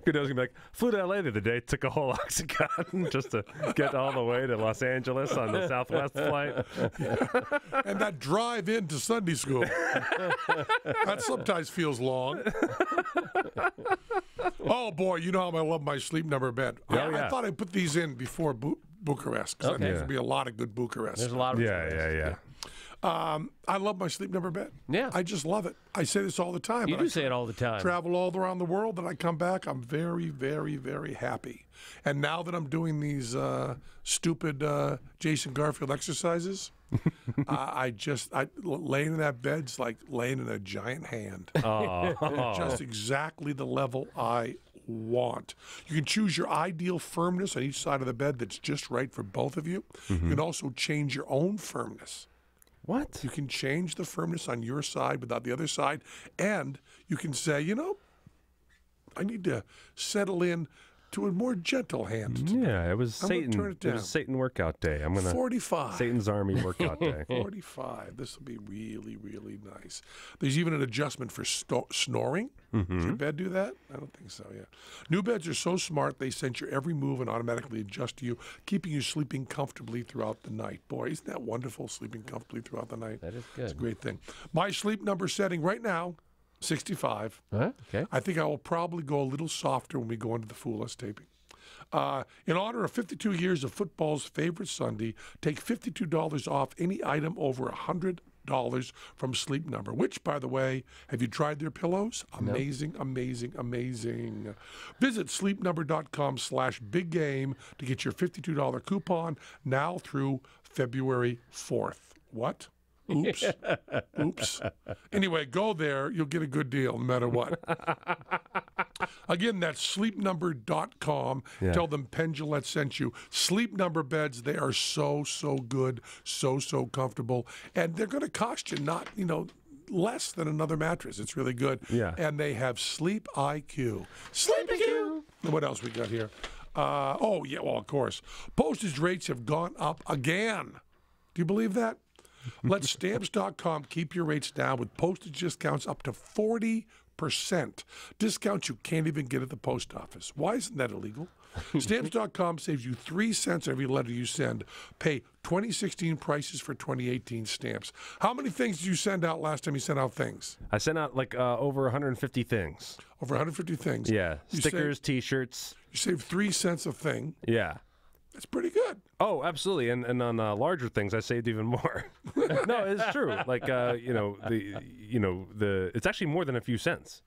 good I was gonna be like, flew to LA the other day, took a whole Oxycontin just to get all the way to Los Angeles on the Southwest flight. And that drive into Sunday school. That sometimes feels long. Oh, boy, you know how I love my sleep number bed. I thought I'd put these in before Bucharest, because I think Okay. there's going to be a lot of good Bucharest. There's a lot of Yeah. I love my sleep number bed. Yeah. I just love it. I say this all the time. You but do I say it all the time. travel all around the world, and I come back, I'm very, very, very happy. And now that I'm doing these stupid Jason Garfield exercises, laying in that bed's like laying in a giant hand. Just exactly the level I want. You can choose your ideal firmness on each side of the bed that's just right for both of you. You can also change your own firmness. What? You can change the firmness on your side without the other side. And you can say, I need to settle in to a more gentle hand. Yeah, it was I'm gonna Satan. turn it down. was Satan workout day. I'm gonna 45. Satan's army workout day. 45. This will be really, really nice. There's even an adjustment for snoring. Does your bed do that? I don't think so, yeah. New beds are so smart, they sense your every move and automatically adjust to you, keeping you sleeping comfortably throughout the night. Boy, isn't that wonderful, sleeping comfortably throughout the night? That is It's a good. great thing. My sleep number setting right now, 65. Huh? Okay. I think I will probably go a little softer when we go into the Fool Us taping. In honor of 52 years of football's favorite Sunday, take $52 off any item over $100 from Sleep Number, which, by the way, have you tried their pillows? Amazing, amazing, amazing. Visit sleepnumber.com/biggame to get your $52 coupon now through February 4th. What? Oops. Oops. Anyway, go there. You'll get a good deal no matter what. Again, that's sleepnumber.com. Yeah. Tell them Penn Jillette sent you. Sleep Number beds, they are so, so good, so, so comfortable. And they're going to cost you not, less than another mattress. It's really good. Yeah. And they have Sleep IQ. Sleep IQ. What else we got here? Oh, yeah, well, of course. Postage rates have gone up again. Do you believe that? Let Stamps.com keep your rates down with postage discounts up to 40%. Discounts you can't even get at the post office. Why isn't that illegal? Stamps.com saves you 3 cents every letter you send. Pay 2016 prices for 2018 stamps. How many things did you send out last time you sent out things? I sent out like over 150 things. Over 150 things. Yeah, stickers, T-shirts. You saved 3 cents a thing. Yeah. That's pretty good. Oh, absolutely. And on larger things, I saved even more. No, it's true. Like it's actually more than a few cents.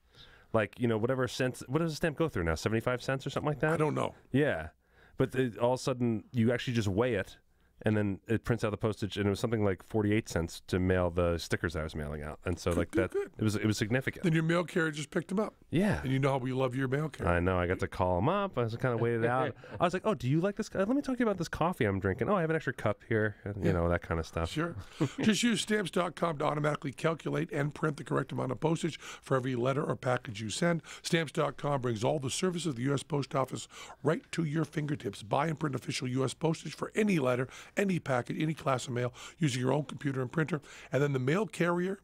Like, whatever cents, what does a stamp go through now? 75 cents or something like that? I don't know. Yeah. But all of a sudden, you actually just weigh it, and then it prints out the postage, and it was something like 48 cents to mail the stickers I was mailing out. And so, Good. it was significant. Then your mail carrier just picked them up. Yeah. And you know how we love your mail carrier. I know. I got to call him up. I was kind of waited out. I was like, "Oh, do you like this? Let me talk to you about this coffee I'm drinking. Oh, I have an extra cup here. And, that kind of stuff." Sure. Just use Stamps.com to automatically calculate and print the correct amount of postage for every letter or package you send. Stamps.com brings all the services of the U.S. Post Office right to your fingertips. Buy and print official U.S. postage for any letter, any package, any class of mail using your own computer and printer. And then the mail carrier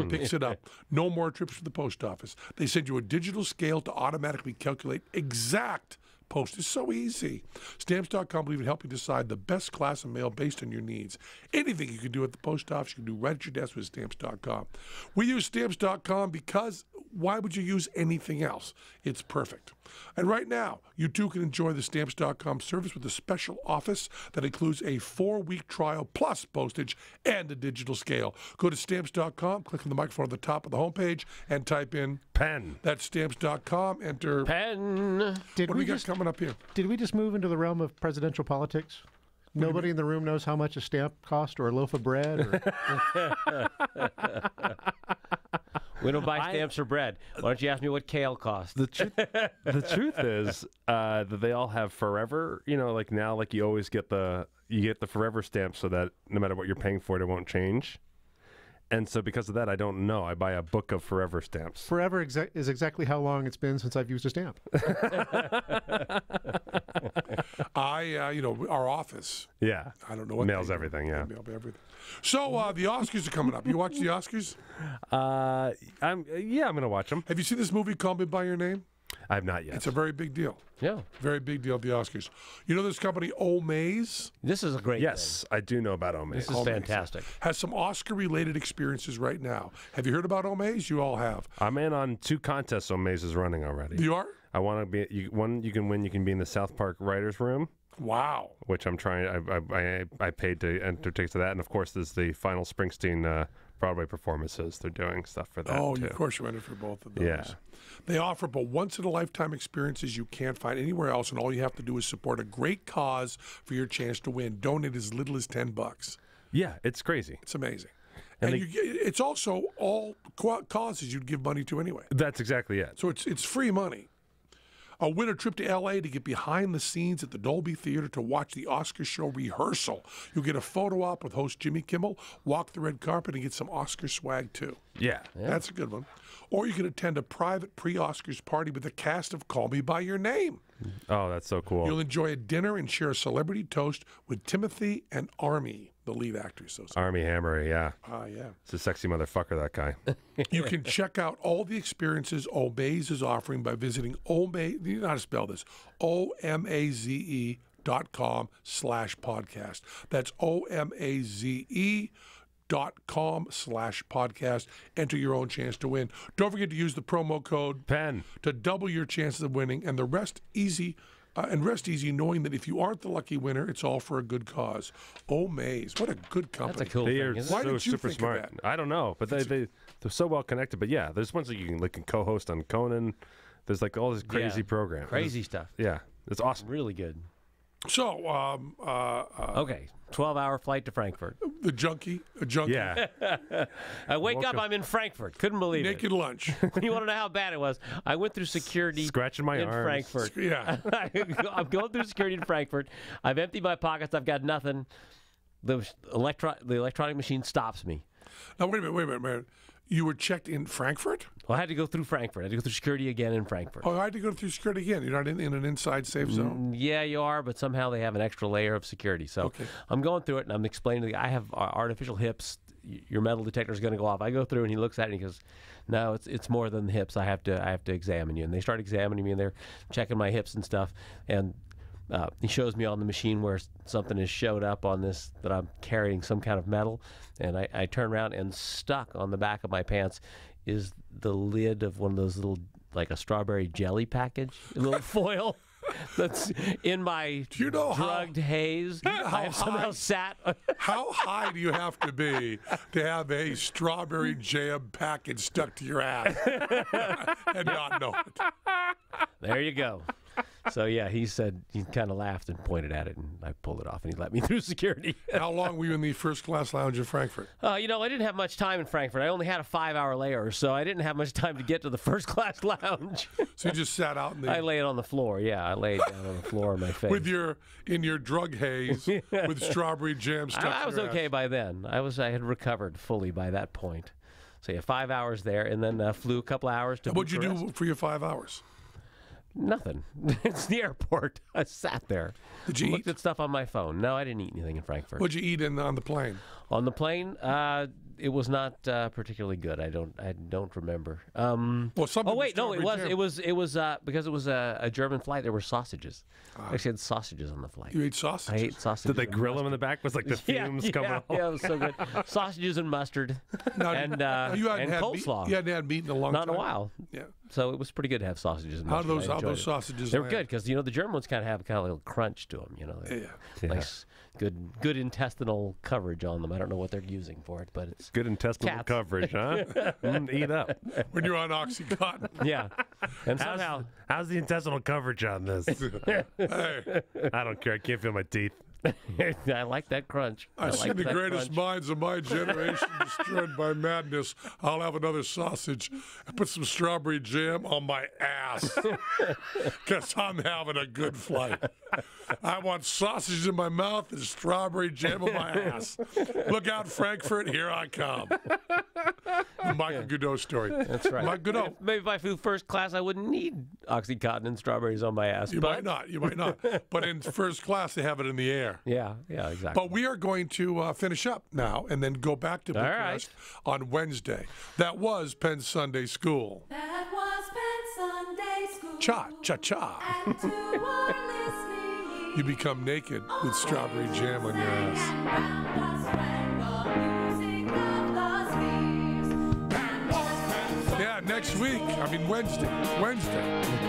picks it up. No more trips to the post office. They send you a digital scale to automatically calculate exact postage. So easy. Stamps.com will even help you decide the best class of mail based on your needs. Anything you can do at the post office, you can do right at your desk with Stamps.com. We use Stamps.com because why would you use anything else? It's perfect. And right now, you too can enjoy the Stamps.com service with a special office that includes a 4-week trial plus postage and a digital scale. Go to Stamps.com, click on the microphone at the top of the homepage, and type in Penn. That's Stamps.com. Enter Penn. What do we got coming up here? Did we just move into the realm of presidential politics? Nobody in the room knows how much a stamp cost or a loaf of bread. Or... We don't buy stamps or bread. Why don't you ask me what kale costs? The truth is that they all have forever. Like now, like you always get the forever stamp, so that no matter what you're paying for it, it won't change. And so because of that, I don't know. I buy a book of forever stamps. Forever is exactly how long it's been since I've used a stamp. Our office. Yeah. I don't know what mails everything. Yeah. Mail everything. So the Oscars are coming up. You watch the Oscars? I'm gonna watch them. Have you seen this movie, Call Me by Your Name? I have not yet. It's a very big deal. Yeah. Very big deal at the Oscars. You know this company, Omaze? This is a great Yes, I do know about Omaze. This is fantastic. Has some Oscar-related experiences right now. Have you heard about Omaze? You all have. I'm in on 2 contests Omaze is running already. You are? I want to be one. You can win. You can be in the South Park Writers Room. Wow. Which I'm trying. I paid to enter tickets to that, and of course there's the final Springsteen Broadway performances. They're doing stuff for that. Oh, too. of course you entered for both of those. Yeah. They offer but once-in-a-lifetime experiences you can't find anywhere else, and all you have to do is support a great cause for your chance to win. Donate as little as $10. Yeah, it's crazy. It's amazing. And it's also all causes you'd give money to anyway. That's exactly it. So it's free money. Win a trip to L.A. to get behind the scenes at the Dolby Theater to watch the Oscar show rehearsal. You'll get a photo op with host Jimmy Kimmel, walk the red carpet, and get some Oscar swag, too. Yeah. That's a good one. Or you can attend a private pre-Oscars party with the cast of Call Me By Your Name. Oh, that's so cool. You'll enjoy a dinner and share a celebrity toast with Timothy and Armie, the lead actors. Armie Hammer, yeah. Yeah. It's a sexy motherfucker, that guy. You can check out all the experiences Omaze is offering by visiting Omaze. You know how to spell this. OMAZE.com/podcast. That's OMAZE.com/podcast. Enter your own chance to win. Don't forget to use the promo code Penn to double your chances of winning, and rest easy knowing that if you aren't the lucky winner, it's all for a good cause. Omaze, what a good company. That's a cool They thing. are Isn't Why it? so did you super think of smart. that? I don't know, but they're so well connected. But yeah, there's ones that you can co-host on Conan. There's like all this crazy program. Crazy stuff. Yeah, it's awesome. Really good. So, Okay, 12-hour flight to Frankfurt. a junkie. Yeah. I wake up, I'm in Frankfurt. Couldn't believe Naked lunch. it. You want to know how bad it was? I went through security Scratching my in arms. Frankfurt. Yeah. I'm going through security in Frankfurt. I've emptied my pockets. I've got nothing. The electronic machine stops me. Now, wait a minute. You were checked in Frankfurt? Well, I had to go through Frankfurt. I had to go through security again in Frankfurt. Oh, I had to go through security again. You're not in an inside safe zone? Yeah, you are, but somehow they have an extra layer of security. So I'm going through it, and I'm explaining to the guy, I have artificial hips. Your metal detector is going to go off. I go through, and he looks at it, and he goes, no, it's more than the hips. I have to examine you. And they start examining me, and they're checking my hips and stuff. And he shows me on the machine where something has showed up on this, that I'm carrying some kind of metal. And I turn around, and stuck on the back of my pants is the lid of one of those little, like a strawberry jelly package, a little foil that's in my drugged haze. I have somehow sat. How high do you have to be to have a strawberry jam package stuck to your ass and not know it? There you go. So, yeah, he said, he kind of laughed and pointed at it, and I pulled it off, and he let me through security. How long were you in the first-class lounge in Frankfurt? I didn't have much time in Frankfurt. I only had a 5-hour layover, so I didn't have much time to get to the first-class lounge. So you just sat out in the... I laid on the floor, yeah. I laid down on the floor in my face. In your drug haze with strawberry jam stuck to your I was okay ass. by then. I had recovered fully by that point. So, yeah, 5 hours there, and then flew a couple hours to What'd you Bucharest. do for your 5 hours? Nothing. It's the airport. I sat there. Did you looked eat? At stuff on my phone. No, I didn't eat anything in Frankfurt. What'd you eat on the plane? On the plane, it was not particularly good. I don't remember. Well, wait, no, it was because it was a German flight. There were sausages. I actually had sausages on the flight. You ate sausages? I ate sausages. Did they grill them in the back? Was like the fumes coming off? Yeah, it was so good. Sausages and mustard and coleslaw. You hadn't had meat in a long time. Not in a while. Yeah. So it was pretty good to have sausages and How mustard. are those sausages? They were good because the German ones kind of have a little crunch to them. Nice, good intestinal coverage on them. I don't know what they're using for it, but it's good intestinal coverage, huh? Eat up. When you're on OxyContin. Yeah. And somehow, how's the intestinal coverage on this? Hey. I don't care. I can't feel my teeth. I like that crunch. I've seen the greatest crunch. minds of my generation destroyed by madness. I'll have another sausage and put some strawberry jam on my ass because I'm having a good flight. I want sausages in my mouth and strawberry jam on my ass. Look out, Frankfurt, here I come. The Michael Godot story. That's right. Mike Godot. Maybe if I flew first class, I wouldn't need OxyContin and strawberries on my ass. You might not. But in first class, they have it in the air. Yeah, exactly. But we are going to finish up now and then go back to Bucharest on Wednesday. That was Penn Sunday School. That was Penn Sunday School. Cha-cha-cha. And to our listening You become naked with strawberry jam on your ass. Yeah, next week, Wednesday, we're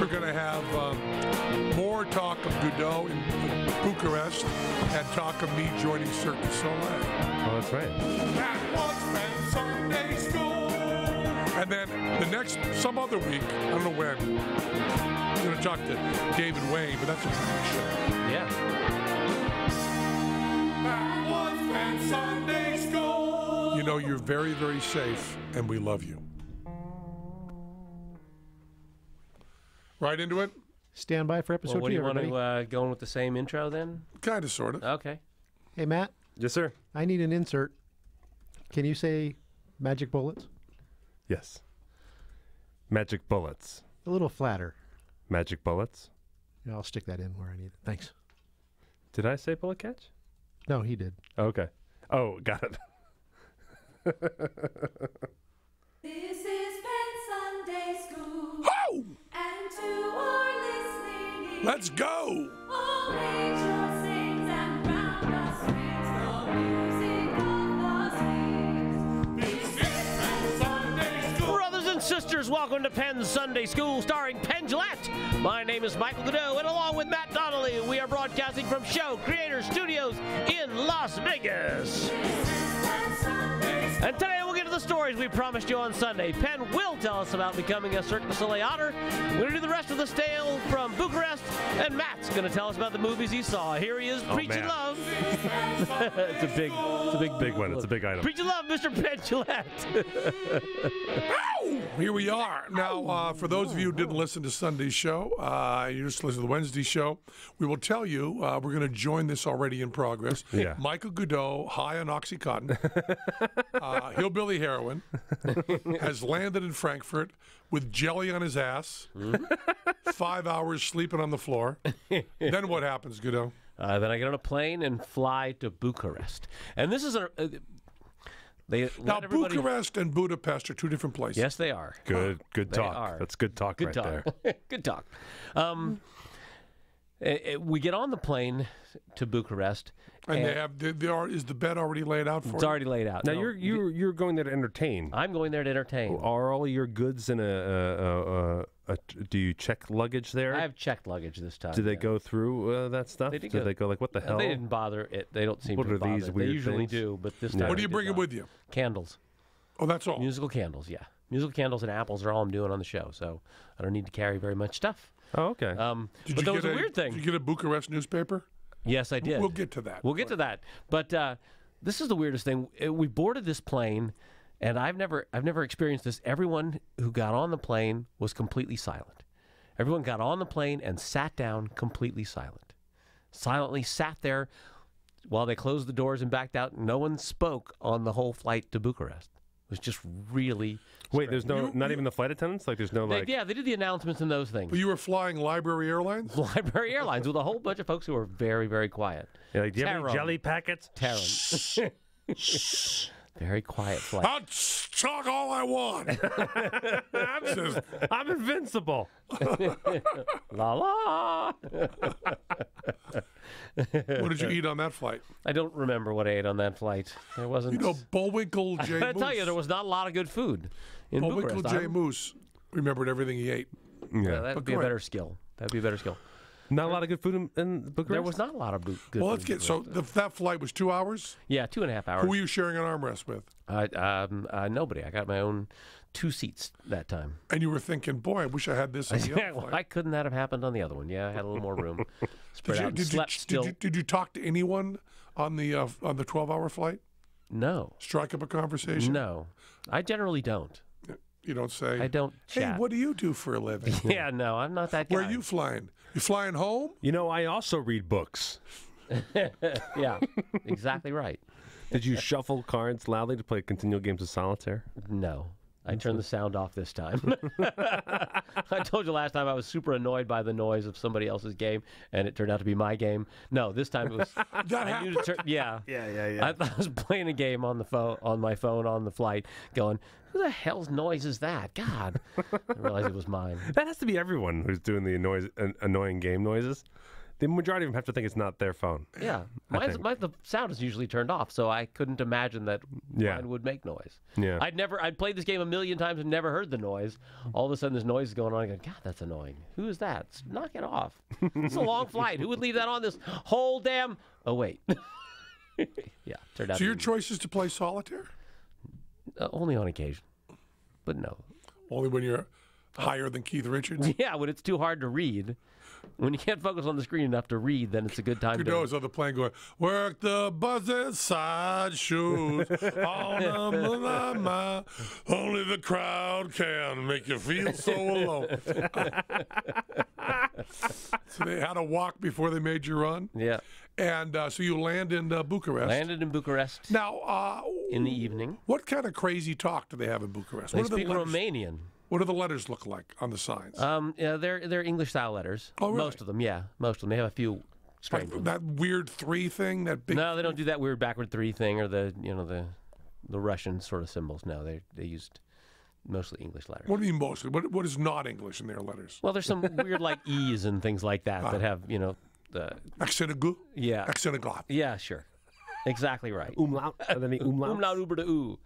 going to have more talk of Godot in Bucharest and talk of me joining Cirque du Soleil. Oh, that's right. That was Penn Sunday School. And then some other week, I don't know when, I'm going to talk to David Wayne, but that's a great show. Yeah. That was Penn Sunday School. You're very, very safe, and we love you. Right into it? Stand by for episode 2, What do you want everybody. to go in with the same intro then? Kind of, sort of. Okay. Hey, Matt, Yes, sir. I need an insert. Can you say magic bullets? Yes. Magic bullets. A little flatter. Magic bullets. Yeah, I'll stick that in where I need it. Thanks. Did I say bullet catch? No, he did. Okay. Oh, got it. This is Penn Sunday School. Oh! And to our listening ears, Let's go! all angels sings and round us rings the music of the spheres. This is Penn Sunday School. Brothers and sisters, welcome to Penn Sunday School, starring Penn Gillette. My name is Michael Godot, and along with Matt Donnelly, we are broadcasting from Show Creator Studios in Las Vegas. And today we'll get to the stories we promised you on Sunday. Penn will tell us about becoming a Cirque du Soleil otter. We're going to do the rest of the tale from Bucharest, and Matt Matt's going to tell us about the movies he saw. Here he is, Preaching Matt. Love. It's a big one. It's a big item. Preaching Love, Mr. Penn Gillette. Here we are. Now, for those of you who didn't listen to Sunday's show, you just listened to the Wednesday show, we will tell you we're going to join this already in progress. Yeah. Michael Godot, high on Oxycontin, hillbilly heroin, has landed in Frankfurt with jelly on his ass, 5 hours sleeping on the floor. Then what happens, Godot? Then I get on a plane and fly to Bucharest. And this is they Now, let everybody... Bucharest and Budapest are two different places. Yes, they are. Good They talk. are. That's good talk Good right talk. there. Good talk. We get on the plane to Bucharest. And is the bed already laid out for It's you? already laid out. Now, No, you're going there to entertain. I'm going there to entertain. Are all your goods in do you check luggage there? I have checked luggage this time. Do they yeah. go through that stuff? They did Did go- they go like, what the hell? They didn't bother it. They don't seem What to are bother. these They weird usually things? do, but this Yeah. time What do you they bring did it not. with you? Candles. Oh, that's all. Musical candles, yeah. Musical candles and apples are all I'm doing on the show, so I don't need to carry very much stuff. Oh, okay. But that was a weird thing. Did you get a Bucharest newspaper? Yes, I did. We'll get to that. We'll get to that. But this is the weirdest thing. We boarded this plane, and I've never experienced this. Everyone who got on the plane was completely silent. Everyone got on the plane and sat down completely silent. Silently sat there while they closed the doors and backed out. No one spoke on the whole flight to Bucharest. It was just really... Wait, there's not even the flight attendants? Like, there's no, like... Yeah, they did the announcements and those things. Well, you were flying Library Airlines? Library Airlines with a whole bunch of folks who were very, very quiet. Yeah, like, do you have any Taron. jelly packets? Taryn. Very quiet flight. I'll talk all I want. Says, I'm invincible. La la. what did you eat on that flight? I don't remember what I ate on that flight. There wasn't. You know, Bullwinkle J. I Moose. tell you, there was not a lot of good food in Bullwinkle Bucharest. J. Moose remembered everything he ate. Yeah. That'd be go a ahead. better skill. That'd be a better skill. Not a lot of good food in Bucharest? There was not a lot of good Well, food let's in get so Bucharest. that flight was 2 hours. Yeah, 2.5 hours. Who were you sharing an armrest with? Nobody. I got my own 2 seats that time. And you were thinking, boy, I wish I had this on the Yeah, other well, flight. why couldn't that have happened on the other one? Yeah, I had a little more room. Spread out and slept still. Did you talk to anyone on the 12-hour flight? No. Strike up a conversation? No. I generally don't. You don't say, I don't hey, chat. what do you do for a living? Yeah, no, I'm not that guy. Where are you flying? You flying home? You know, I also read books. Yeah, exactly right. Did you shuffle cards loudly to play continual games of solitaire? No. I turned the sound off this time. I told you last time I was super annoyed by the noise of somebody else's game, and it turned out to be my game. No, this time it was. That I knew to turn. Yeah. Yeah. I thought I was playing a game on my phone on the flight, going, "Who the hell's noise is that? God!" I realized it was mine. That has to be everyone who's doing the annoying game noises. The majority of them have to think it's not their phone. Yeah, think. the sound is usually turned off, so I couldn't imagine that Yeah. mine would make noise. Yeah. I'd played this game a million times and never heard the noise. All of a sudden, this noise is going on. I go, God, that's annoying. Who is that? Knock it off. It's a long flight. Who would leave that on this whole damn? Oh wait. Yeah, turned out. So your choice is to play solitaire? Only on occasion, but no. Only when you're higher than Keith Richards? Yeah, when it's too hard to read. When you can't focus on the screen enough to read, then it's a good time You to. know, it's on the plane going, work the buzz's side shoes on the only the crowd can make you feel so alone. So they had to walk before they made you run. Yeah, And so you land in Bucharest. landed in Bucharest Now, in the evening. what kind of crazy talk do they have in Bucharest? They What do the speak letters- Romanian. What do the letters look like on the signs? Yeah, they're English style letters. Oh, really? Most of them, yeah, most of them. They have a few strange ones. That weird 3 thing, that big. No, they don't do that weird backward 3 thing or the Russian sort of symbols. No, they used mostly English letters. What do you mean mostly? What is not English in their letters? Well, there's some weird like E's and things like that that have the Accent aigu? yeah Accent aigu. yeah sure, exactly right. Umlaut. And then the umlauts. Umlaut uber the oo.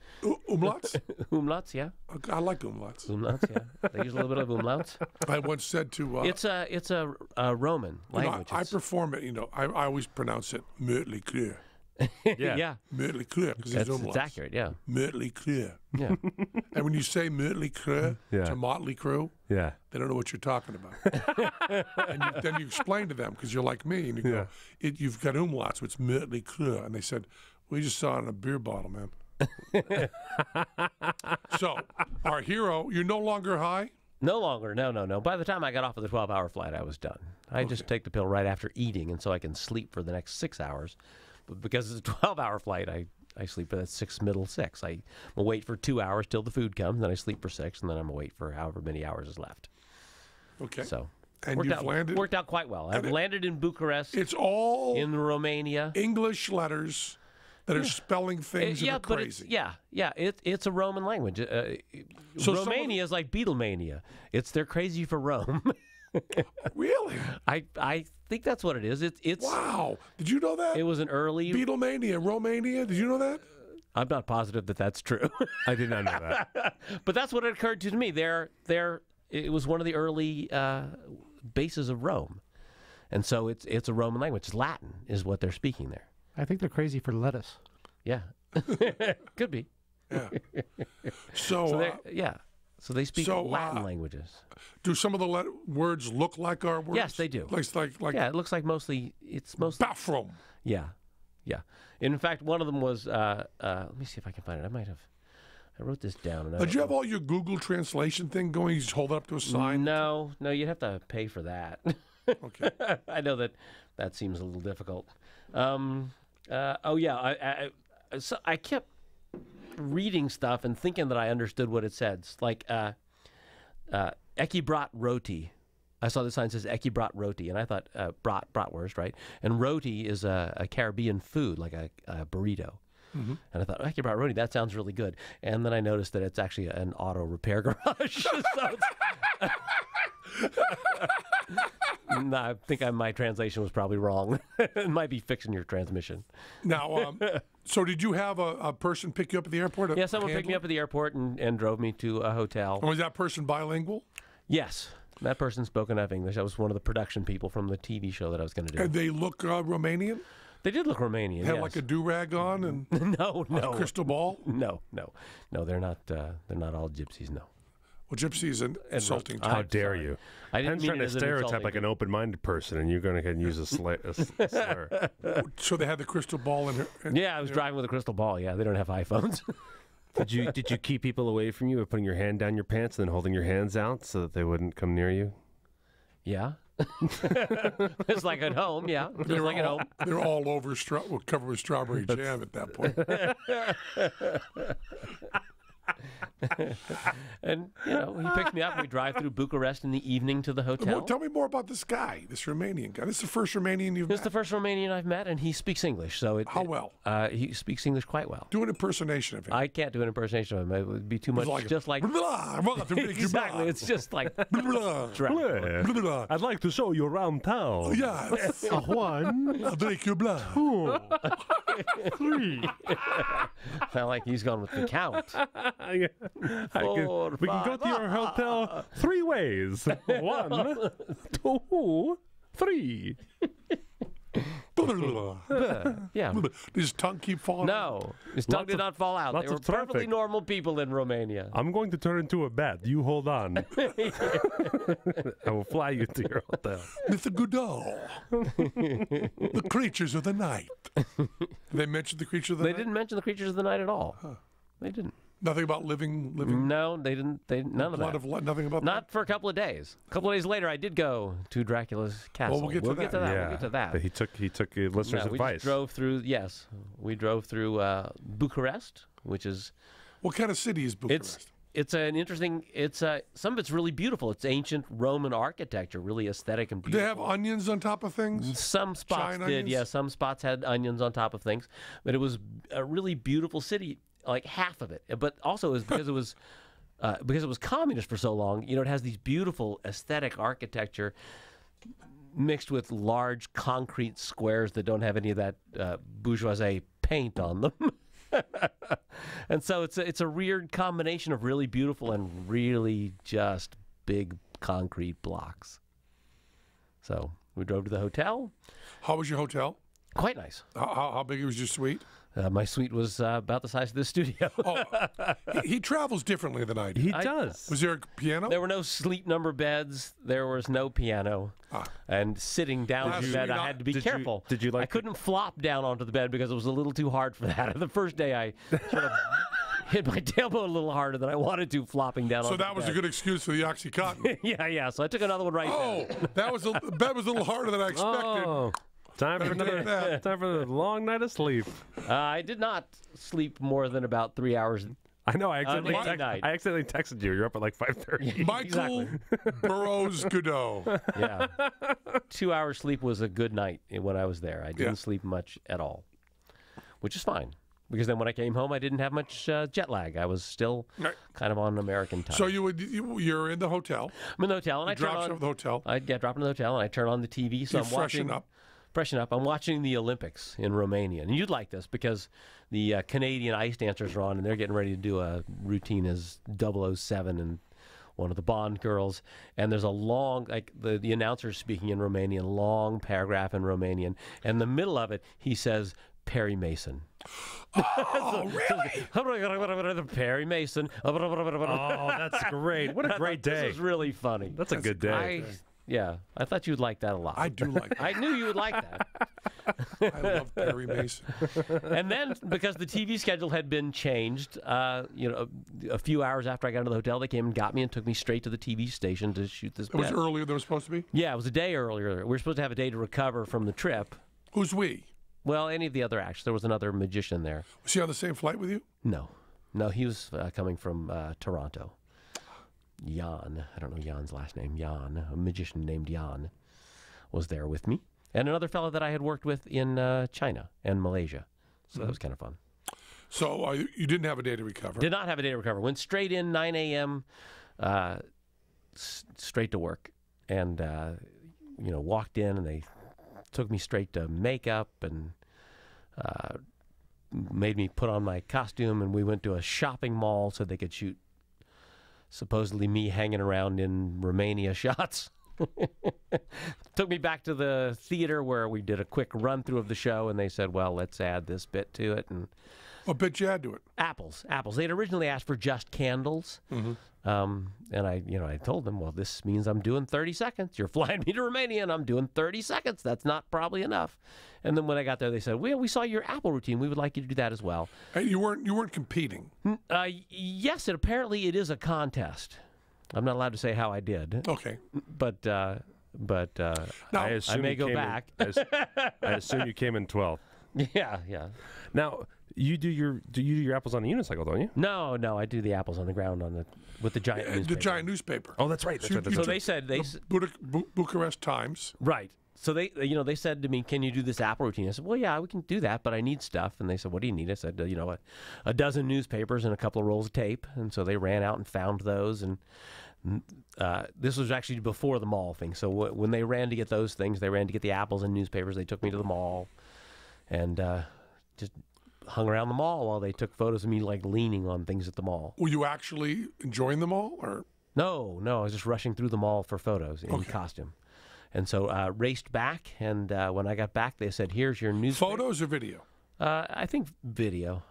Umlauts? Umlauts, yeah. I like umlauts. Umlauts, yeah. They use a little bit of umlauts. I once said to. It's a Roman you know, language. I It's- perform it. I always pronounce it Mötley Crüe. Yeah. yeah. Mötley Crüe, because It's, there's it's umlauts. accurate, yeah. Mötley Crüe. Yeah. And when you say Mötley Crüe Yeah. to Motley Crue, Yeah. they don't know what you're talking about. Then you explain to them, because you're like me, and you go, you've got umlauts, so it's Mötley Crüe. And they said, we just saw it in a beer bottle, man. So, our hero, you're no longer high? No longer. No. By the time I got off of the 12-hour flight, I was done. I just take the pill right after eating, and so I can sleep for the next 6 hours. But because it's a 12-hour flight, I sleep for that middle six. I'm awake for 2 hours till the food comes, then I sleep for 6, and then I'm awake for however many hours is left. Okay. So And worked you've out, landed? worked out quite well. I've landed in Bucharest, It's all in Romania. English letters that are spelling things that yeah, are but crazy. it's a Roman language. So some of Romania is like Beatlemania. They're crazy for Rome. Really? I think that's what it is. It's Wow. Did you know that? It was an early. Beatlemania, Romania. Did you know that? I'm not positive that that's true, I did not know that. but that's what occurred to me. It was one of the early bases of Rome, and so it's a Roman language. It's Latin is what they're speaking there. I think they're crazy for lettuce. Yeah, could be. Yeah. So So they speak So, Latin languages. Do some of the words look like our words? Yes, they do. Like Yeah, it looks like mostly. It's mostly. bathroom. Yeah. In fact, one of them was. Let me see if I can find it. I wrote this down. And I Did don't you have know. all your Google translation thing going? You just hold it up to a sign? No, you'd have to pay for that. Okay. I know that seems a little difficult. So I kept reading stuff and thinking that I understood what it said. It's like Eki roti. I saw the sign says Eki roti, and I thought bratwurst, right? And roti is a Caribbean food, like a burrito. Mm-hmm. And I thought, Eki roti, that sounds really good. And then I noticed that it's actually an auto repair garage. No, I think my translation was probably wrong. It might be fixing your transmission. Now, so did you have a person pick you up at the airport? Yeah, someone picked me up at the airport and drove me to a hotel. And was that person bilingual? Yes, that person spoke enough English. That was one of the production people from the TV show that I was going to do. And they look Romanian? They did look Romanian. Had yes. like a do-rag on and no, a crystal ball? no. They're not all gypsies. No. Well, gypsy is an insulting term. How dare you? I didn't Penn's mean trying it to as an stereotype insulting like an term. open-minded person, and you're going to go ahead and use a slur. So they had the crystal ball in her. Yeah, I was driving with a crystal ball. Yeah, they don't have iPhones. Did you keep people away from you by putting your hand down your pants and then holding your hands out so that they wouldn't come near you? Yeah. It's like at home. Yeah, just like at home. They're all over, covered with strawberry jam at that point. And he picks me up. And we drive through Bucharest in the evening to the hotel. Well, tell me more about this guy, this Romanian guy. This is the first Romanian you've This is met. the first Romanian I've met, and he speaks English. So How well? He speaks English quite well. Do an impersonation of him. I can't do an impersonation of him. It would be too much. Just like exactly. It's just like Yeah. I'd like to show you around town. Yes. A one, I'll drink your blood. two, three. sound like he's gone with the count. We can go to your hotel 3 ways. 1, 2, 3. Yeah. Does his tongue keep falling? No, his tongue Lots did of- not fall out. lots They were of traffic. perfectly normal people in Romania. I'm going to turn into a bat. You hold on. I will fly you to your hotel. Mr. Goodall. The creatures of the night. They mentioned the creature of the They night? didn't mention the creatures of the night at all. They didn't. Nothing about living No, they didn't. None of blood that. of life, nothing about Not for a couple of days. A couple of days later, I did go to Dracula's castle. we'll get to that. We'll get to that. But he took listeners' No, we advice. just drove through. Yes, we drove through Bucharest, which is What kind of city is Bucharest? it's an interesting. Some of it's really beautiful. It's ancient Roman architecture, really aesthetic and Do beautiful. they have onions on top of things? Some spots Giant did, onions? yeah. Some spots had onions on top of things, but it was a really beautiful city. Like half of it, but also it was because it was communist for so long. It has these beautiful aesthetic architecture mixed with large concrete squares that don't have any of that bourgeoisie paint on them. And so it's a weird combination of really beautiful and really just big concrete blocks. So we drove to the hotel. How was your hotel? Quite nice. How big was your suite? My suite was about the size of this studio. Oh, he travels differently than I do. He does. Was there a piano? There were no sleep number beds. There was no piano. And sitting down Did in you bed, I not- had to be did you- careful. did you like I couldn't flop down onto the bed because it was a little too hard for that. The first day, I sort of hit my tailbone a little harder than I wanted to, flopping down So onto that the was a bed. good excuse for the OxyContin. Yeah. So I took another one right Oh, then. the bed was a little harder than I expected. Oh, time for Better take another that. time for a long night of sleep. I did not sleep more than about 3 hours. I know. I accidentally, late night. I accidentally texted you. You're up at like 5:30. Michael Burroughs Godot. Yeah. 2 hours sleep was a good night when I was there. I didn't sleep much at all, which is fine. Because then when I came home, I didn't have much jet lag. I was still Right. kind of on American time. So you're in the hotel. I'm in the hotel, and I turn Drops on. over the hotel. I drop in the hotel, and I turn on the TV. So You I'm freshen watching. up. Freshen up. I'm watching the Olympics in Romania, and you'd like this because the Canadian ice dancers are on, and they're getting ready to do a routine as 007 and one of the Bond girls. And there's a long, like the announcer's speaking in Romanian, long paragraph in Romanian, and in the middle of it, he says Perry Mason. Oh, really? Perry Mason. Oh, that's great. What a great day. This is really funny. That's a good day. I thought you'd like that a lot. I do like that. I knew you would like that. I love Perry Mason. And then, because the TV schedule had been changed, a few hours after I got into the hotel, they came and got me and took me straight to the TV station to shoot this. It was bit. earlier than it was supposed to be? Yeah, it was a day earlier. We were supposed to have a day to recover from the trip. Who's we? Well, any of the other acts. There was another magician there. Was he on the same flight with you? No, he was coming from Toronto. Jan, I don't know Jan's last name. Jan, a magician named Jan, was there with me, and another fellow that I had worked with in China and Malaysia. So that was kind of fun. So you didn't have a day to recover. Did not have a day to recover. Went straight in 9 a.m. Straight to work, and walked in, and they took me straight to makeup and made me put on my costume, and we went to a shopping mall so they could shoot supposedly me hanging around in Romania shots. Took me back to the theater where we did a quick run through of the show, and they said, well, let's add this bit to it. And What bit you had to it? apples. They'd originally asked for just candles. And I told them, well, this means I'm doing 30 seconds. You're flying me to Romania, and I'm doing 30 seconds. That's not probably enough. And then when I got there, they said, well, we saw your apple routine. We would like you to do that as well. And you weren't competing. Yes, apparently it is a contest. I'm not allowed to say how I did, Okay. but I assume may you go came in- back. I assume you came in 12th. yeah. Now, you do your apples on a unicycle, don't you? No, I do the apples on the ground with the giant newspaper. The giant newspaper. Oh, that's right. That's So right. That's you So right. they said Bucharest Times. right. So they said to me, "Can you do this apple routine?" I said, "Well, yeah, we can do that, but I need stuff." And they said, "What do you need?" I said, a dozen newspapers and a couple of rolls of tape." And so they ran out and found those. And this was actually before the mall thing. So when they ran to get those things, they ran to get the apples and newspapers. They took me to the mall, and just hung around the mall while they took photos of me like leaning on things at the mall. Were you actually enjoying them all, or? No, I was just rushing through the mall for photos in costume. And so raced back, and when I got back, they said, "Here's your newspaper." Photos or video? I think video.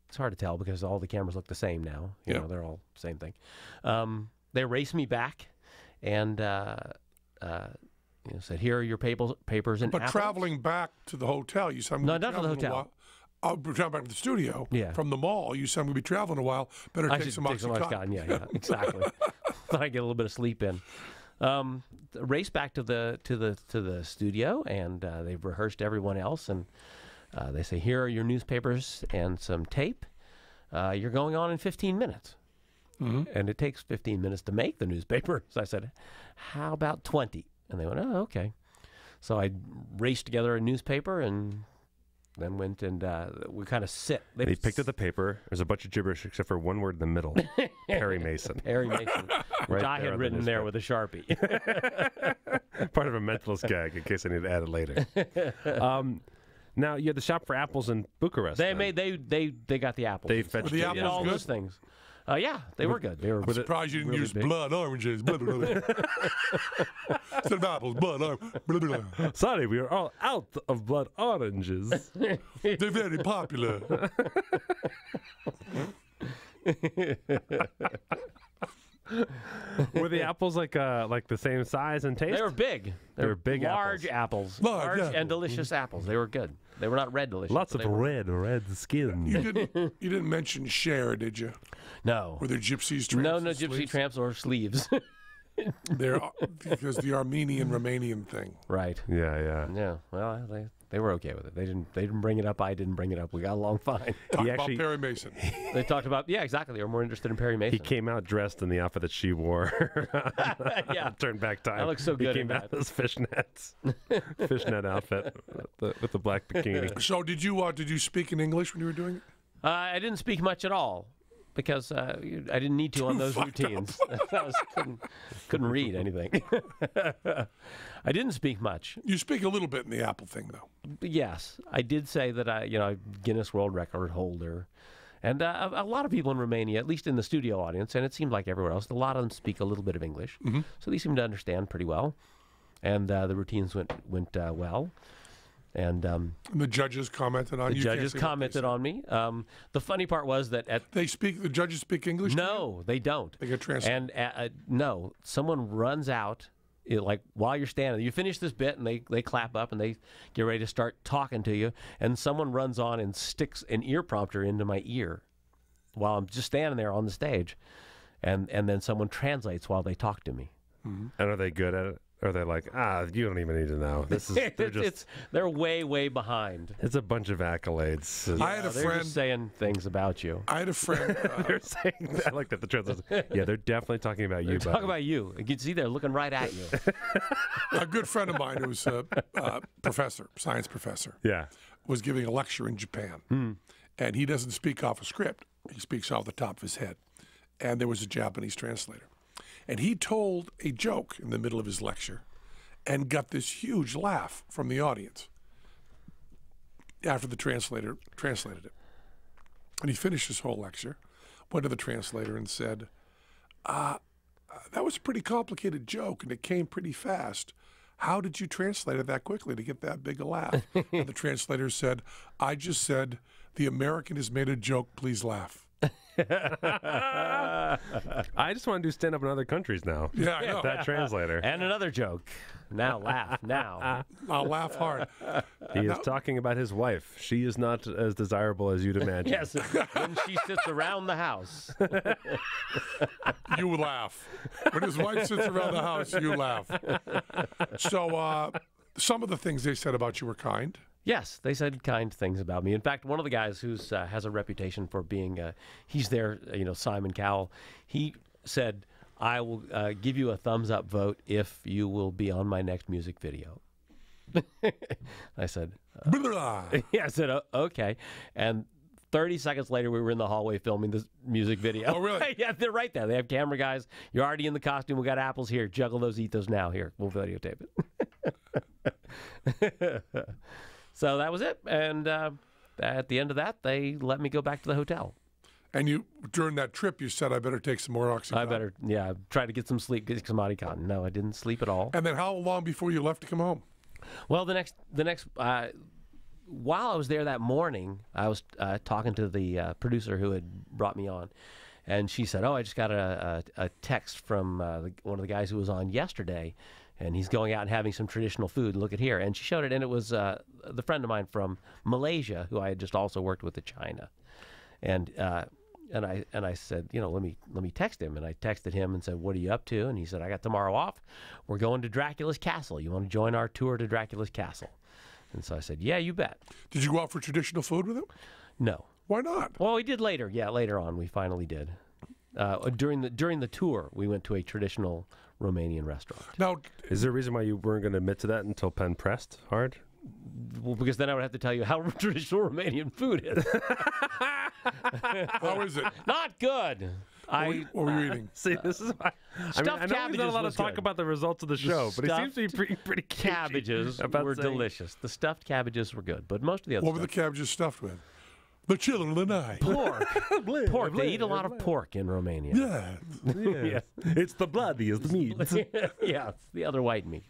It's hard to tell because all the cameras look the same now. You know, they're all the same thing. They raced me back, and said, "Here are your papers and But apples." traveling back to the hotel, you said, No, not to the hotel. Traveling back to the studio. Yeah. From the mall, you said I'm going to be traveling a while. Better I take should some take some Oxycontin. Oxycontin. Yeah, exactly. Thought I'd get a little bit of sleep in. Race back to the studio, and they've rehearsed everyone else, and they say, "Here are your newspapers and some tape. You're going on in 15 minutes." And it takes 15 minutes to make the newspaper. So I said, "How about 20?" And they went, "Oh, okay." So I raced together a newspaper and then went and we kind of sit. They picked up the paper. There's a bunch of gibberish except for one word in the middle. Perry Mason. Perry Mason, which Right I there had on the written there newspaper. with a Sharpie. Part of a mentalist gag in case I need to add it later. Now you had to shop for apples in Bucharest. They then. got the apples. They and fetched stuff. the They did apples all good? those things. Yeah, they were good. They were. I'm surprised you didn't really use big. blood oranges. Blah, blah, blah. Instead of apples, blood oranges. Blah, blah, blah. Sorry, we are all out of blood oranges. They're very popular. Were the apples like the same size and taste? They were big. They were big large apples. Large apples. And delicious apples. They were good. They were not red delicious. Lots but of they were- red skin. You didn't mention Cher, did you? No. Were there gypsies, tramps, No, and gypsy slaves? tramps or sleeves. They're because the Armenian Romanian thing. Right. Yeah. Yeah. Well, they were okay with it. They didn't bring it up. I didn't bring it up. We got along fine. Talk He about actually- Perry Mason. They talked about exactly. They were more interested in Perry Mason. He came out dressed in the outfit that she wore. Yeah. Turn back time. That looks so good He in came out that. in his fishnet outfit with the black bikini. So did you speak in English when you were doing it? I didn't speak much at all because I didn't need to on those fucked routines. I couldn't read anything. I didn't speak much. You speak a little bit in the Apple thing, though. Yes, I did say that I'm Guinness World Record holder. And a lot of people in Romania, at least in the studio audience, and it seemed like everywhere else, a lot of them speak a little bit of English. So they seemed to understand pretty well. And the routines went well. And And the judges commented on the you. Can't judges say what they commented said. on me. The funny part was that The judges speak English? to you? no, they don't. They get translated. And no, someone runs out, like while you're standing. You finish this bit, and they clap up, and they get ready to start talking to you. And someone runs on and sticks an ear prompter into my ear while I'm just standing there on the stage, and then someone translates while they talk to me. And are they good at it? Or are they like, you don't even need to know. This is They're way behind. it's a bunch of accolades. I had a They're friend. just saying things about you. I had a friend. They're saying that. I like that the translator. Yeah, they're definitely talking about you. Talk buddy. about you. You can see they're looking right at you. A good friend of mine who's a professor, science professor, Yeah. was giving a lecture in Japan. And he doesn't speak off a script. He speaks off the top of his head. And there was a Japanese translator. And he told a joke in the middle of his lecture and got this huge laugh from the audience after the translator translated it. And he finished his whole lecture, went to the translator and said, that was a pretty complicated joke and it came pretty fast. How did you translate it that quickly to get that big a laugh? And the translator said, I just said, the American has made a joke, please laugh. I just want to do stand up in other countries now. Yeah, I know. That translator. And another joke. Now laugh. Now. I'll laugh hard. He is talking about his wife. She is not as desirable as you'd imagine. Yes. When she sits around the house. You laugh. When his wife sits around the house, you laugh. So some of the things they said about you were kind. Yes, they said kind things about me. In fact, one of the guys who's has a reputation for being, he's there, Simon Cowell, he said, I will give you a thumbs up vote if you will be on my next music video. I said, Blah. yeah, I said, okay. And 30 seconds later, we were in the hallway filming this music video. Oh, really? Yeah, they're right there. They have camera guys. You're already in the costume. We got apples here. Juggle those, eat those now. Here, we'll videotape it. So that was it. And at the end of that, they let me go back to the hotel. And you, during that trip, you said, I better take some more Oxycontin. I better, try to get some sleep, get some Oxycontin. No, I didn't sleep at all. And then how long before you left to come home? Well, the next, while I was there that morning, I was talking to the producer who had brought me on, and she said, "Oh, I just got a text from one of the guys who was on yesterday, and he's going out and having some traditional food. Look at here." And she showed it, and it was the friend of mine from Malaysia who I had just also worked with in China, and I said, let me text him, and I texted him and said, "What are you up to?" And he said, "I got tomorrow off. We're going to Dracula's Castle. You want to join our tour to Dracula's Castle?" And so I said, "Yeah, you bet." Did you go out for traditional food with him? No. Why not? Well, we did later. Yeah, later on, we finally did. During the tour, we went to a traditional Romanian restaurant. Now, Is there a reason why you weren't going to admit to that until Penn pressed hard? Well, because then I would have to tell you how traditional Romanian food is. how is it? Not good. What were you eating? See, this is why. I Stuffed know he's not cabbages allowed to was talk good. about the results of the show, but he seems to be pretty cagey Cabbages about were saying- delicious. The stuffed cabbages were good, but most of the other What were the stuff. cabbages stuffed with? The children of the night. Pork. Pork. They eat a lot of pork in Romania. Yeah. It's the bloodiest meat. Yeah, it's the other white meat.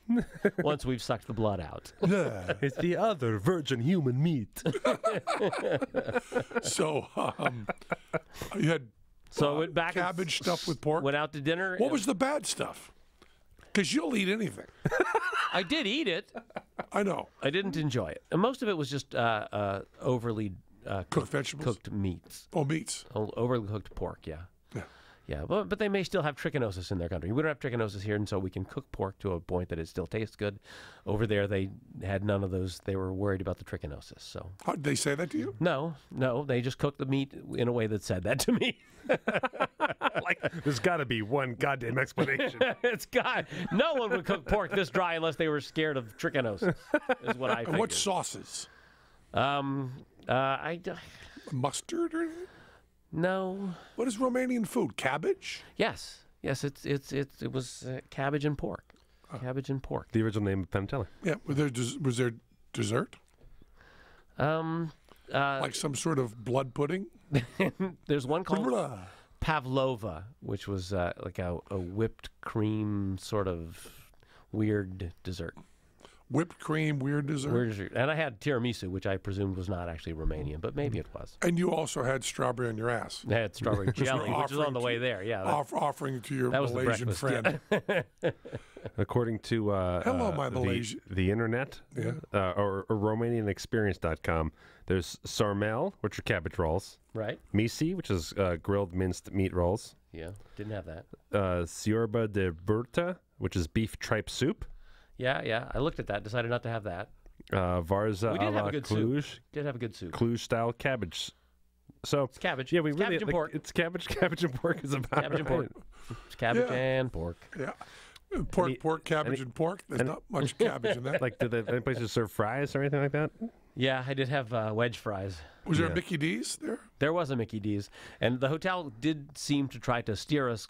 Once we've sucked the blood out. Yeah. It's the other virgin human meat. So you had So I went back and cabbage stuff with pork. Went out to dinner. What was the bad stuff? Because you'll eat anything. I did eat it. I know. I didn't enjoy it. And most of it was just overly Cooked vegetables? cooked meats. Oh, meats. Overly cooked pork, yeah. Yeah. Yeah, but they may still have trichinosis in their country. We don't have trichinosis here, and so we can cook pork to a point that it still tastes good. Over there, they had none of those. They were worried about the trichinosis. So How, did they say that to you? no, they just cooked the meat in a way that said that to me. Like, there's got to be one goddamn explanation. It's God. No one would cook pork this dry unless they were scared of trichinosis. Is what I And figured. what sauces? Mustard or anything? No. What is Romanian food? Cabbage? Yes. It was cabbage and pork. Cabbage and pork. The original name of Penn Teller. Yeah. Was there dessert? Like some sort of blood pudding? There's one called Blah. pavlova, which was like a whipped cream sort of weird dessert. Whipped cream, weird dessert. Weird dessert. And I had tiramisu, which I presumed was not actually Romanian, but maybe it was. And you also had strawberry on your ass. I had strawberry jelly, which was on the way there. Yeah, Offering to your that was the Malaysian breakfast, friend. According to Hello, my Malaysian. the internet, or RomanianExperience.com, there's sarmel, which are cabbage rolls, right? misi, which is grilled minced meat rolls, Yeah, didn't have that. ciorba de burta, which is beef tripe soup, Yeah. I looked at that, decided not to have that. varza We a did have la a good Cluj, soup. Did have a good soup. Cluj-style cabbage. So It's cabbage. yeah, we It's really cabbage and like, pork. it's cabbage and pork is about Cabbage and pork. right. It's cabbage Yeah. and pork. Yeah. Pork, Any- pork, cabbage, and pork. There's not much cabbage in that. Like, did any places serve fries or anything like that? Yeah, I did have wedge fries. Was there Yeah. a Mickey D's there? There was a Mickey D's, and the hotel did seem to try to steer us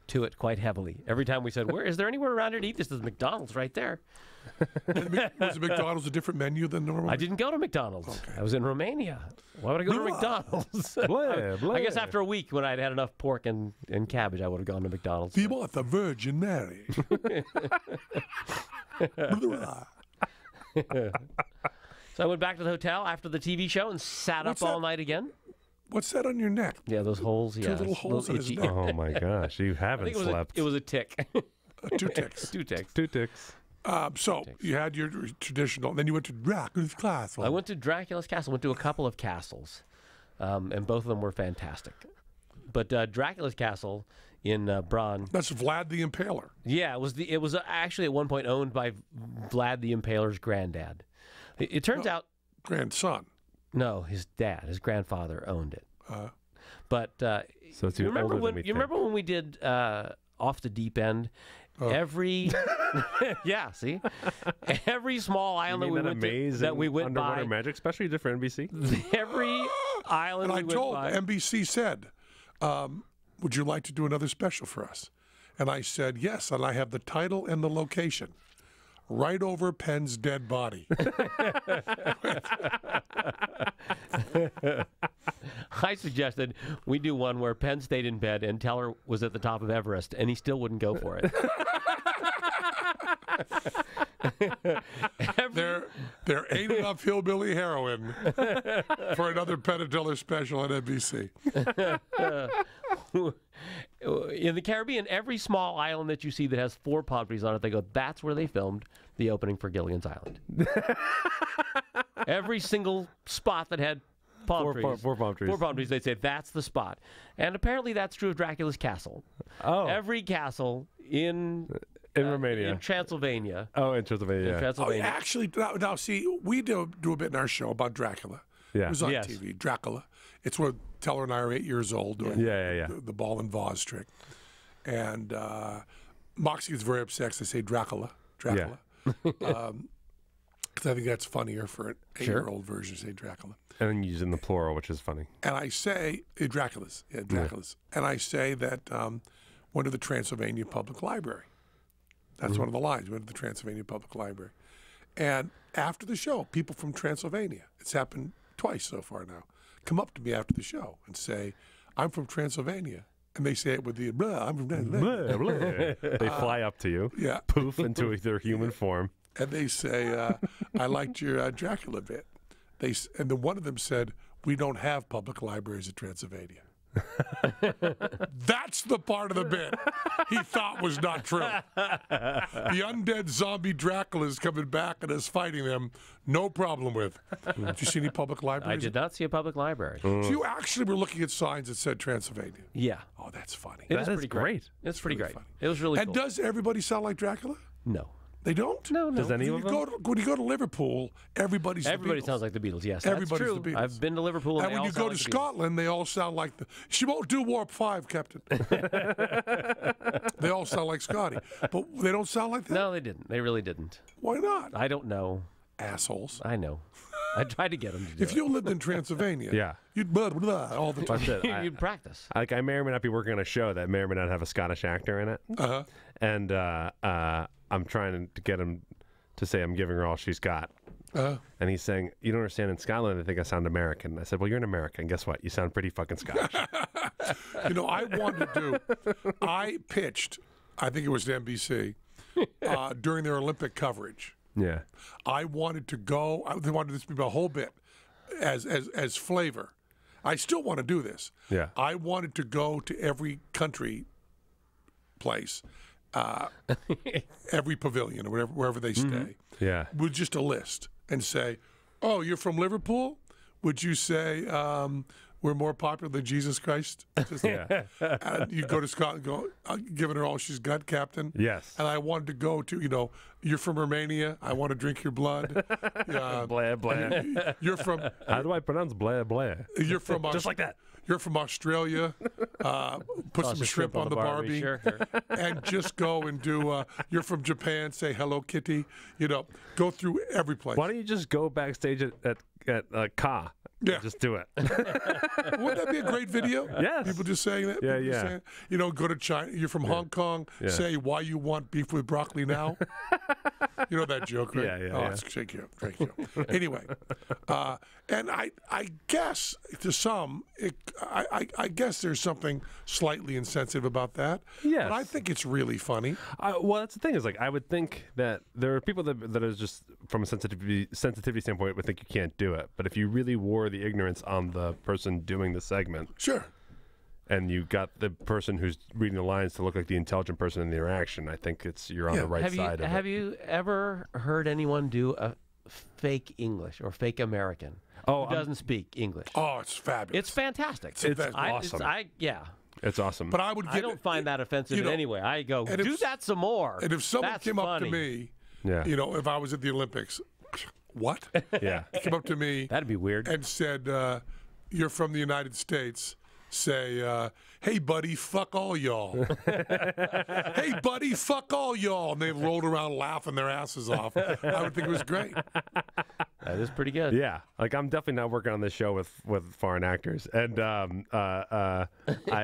to it quite heavily. Every time we said, "Where is there anywhere around here to eat this?" There's McDonald's right there. Was the McDonald's a different menu than normal? I didn't go to McDonald's. I was in Romania. Why would I go to Blah. McDonald's? Blah, I guess blah. after a week, when I'd had enough pork and cabbage, I would have gone to McDonald's. Do you want the Virgin Mary? Blah. So I went back to the hotel after the TV show and sat What's up all that? night again. What's that on your neck? Yeah, those holes. Yeah, little it's a holes in his itchy. neck. Oh my gosh, you I haven't think slept. it was a tick. 2 ticks. 2 ticks. 2 ticks. So you had your traditional. Then you went to Dracula's Castle. I went to Dracula's Castle. Went to a couple of castles, and both of them were fantastic. But Dracula's Castle in Braun, That's Vlad the Impaler. yeah, it was actually at one point owned by Vlad the Impaler's granddad. It turns out Grandson. no, his dad, his grandfather owned it. But So it's you even remember older when than we you remember when we did Off the Deep End? Every yeah, see, every small You island that mean we that went to, amazing that we went underwater by, magic special you did for NBC? every island And I we told went by. NBC said, "Would you like to do another special for us?" And I said yes, and I have the title and the location. Right over Penn's dead body. I suggested we do one where Penn stayed in bed and Teller was at the top of Everest, and he still wouldn't go for it. There ain't enough hillbilly heroin for another Penn and Teller special on NBC. In the Caribbean, every small island that you see that has 4 palm trees on it, they go, that's where they filmed the opening for Gilligan's Island. Every single spot that had palm trees. 4 palm trees. 4 palm trees, they'd say, that's the spot. And apparently that's true of Dracula's castle. Oh, Every castle in Romania. in Transylvania. Oh, in Transylvania. In Yeah. Oh, Transylvania. actually, now see, we do a bit in our show about Dracula. Yeah. It was on Yes. TV, Dracula. It's where Teller and I are 8 years old doing Yeah. the ball and vase trick. And Moxie is very upset 'cause I say Dracula. Because I think that's funnier for an 8-year-old version to say Dracula. And then you use it in the plural, which is funny. And I say, Dracula's. Yeah, Dracula's. And I say that went to the Transylvania Public Library. That's one of the lines. Went to the Transylvania Public Library. And after the show, people from Transylvania, it's happened twice so far now, come up to me after the show and say, "I'm from Transylvania," and they say it with the blah. I'm from Transylvania. Blah, blah. They fly up to you, Yeah. poof into their human form. And they say, "I liked your Dracula bit." And then one of them said, "We don't have public libraries in Transylvania." That's the part of the bit he thought was not true. The undead zombie Dracula is coming back and is fighting them, no problem with. Did you see any public I libraries? did not see a public library. So you actually were looking at signs that said Transylvania. Yeah. Oh, that's funny. It That is is pretty great. It's pretty really great. funny. It was really And cool. does everybody sound like Dracula? No. They don't? No, no. Does any When of you, them? when you go to Liverpool, everybody Everybody sounds like the Beatles. Yes, that's Everybody's true. the Beatles. I've been to Liverpool, And they when all you sound go to like the Beatles. Scotland, they all sound like she won't do Warp 5, Captain. They all sound like Scotty. But they don't sound like that? No, they didn't. They really didn't. Why not? I don't know. Assholes. I know. I tried to get them to do If you lived in Transylvania, Yeah. you'd blah, blah, blah all the time. That's it. it. You'd practice. I may or may not be working on a show that may or may not have a Scottish actor in it. Uh-huh. And I'm trying to get him to say I'm giving her all she's got. And he's saying, "You don't understand, in Scotland, they think I sound American." I said, "Well, you're an American. Guess what? You sound pretty fucking Scottish." You know, I pitched, I think it was to NBC, during their Olympic coverage. Yeah. I wanted to go, they wanted this to be a whole bit as flavor. I still want to do this. Yeah. I wanted to go to every country place, every pavilion or wherever they stay, Yeah. with just a list and say, "Oh, you're from Liverpool? Would you say we're more popular than Jesus Christ?" Just, Yeah. and you go to Scotland, go, giving her all she's got, Captain. Yes. And I wanted to go to, you're from Romania. I want to drink your blood. Blah, blah. You're from How do I pronounce blah, blah? You're from Just like that. You're from Australia. Put some shrimp on the Barbie, Sure. and just go and do. You're from Japan. Say Hello Kitty. Go through every place. Why don't you just go backstage at Ka? Yeah. Just do it. Wouldn't that be a great video? Yes. People just saying that. Yeah, People just yeah. saying, go to China. You're from Hong Kong. Yeah. Say why you want beef with broccoli now. You know that joke, right? Yeah, yeah, Oh, yeah. it's a great joke. Anyway, and I guess to some, I guess there's something slightly insensitive about that. Yes. But I think it's really funny. Well, that's the thing is, I would think that there are people that are just, from a sensitivity standpoint, would think you can't do it. But if you really wore the ignorance on the person doing the segment, Sure. and you got the person who's reading the lines to look like the intelligent person in the interaction, I think you're on the right side of Have it. you ever heard anyone do a fake English or fake American Oh, who doesn't speak English? Oh, it's fabulous. It's fantastic. It's awesome. Yeah. It's awesome. But I would. I don't find that offensive in any way. I go, and do if- that some more. And if someone That's came up to funny. me, Yeah. if I was at the Olympics, what? yeah. Came up to me That'd be weird. and said, "You're from the United States." Say, "Hey, buddy, fuck all y'all." Hey, buddy, fuck all y'all. And they rolled around laughing their asses off. I would think it was great. That is pretty good. Yeah, I'm definitely not working on this show with foreign actors, and I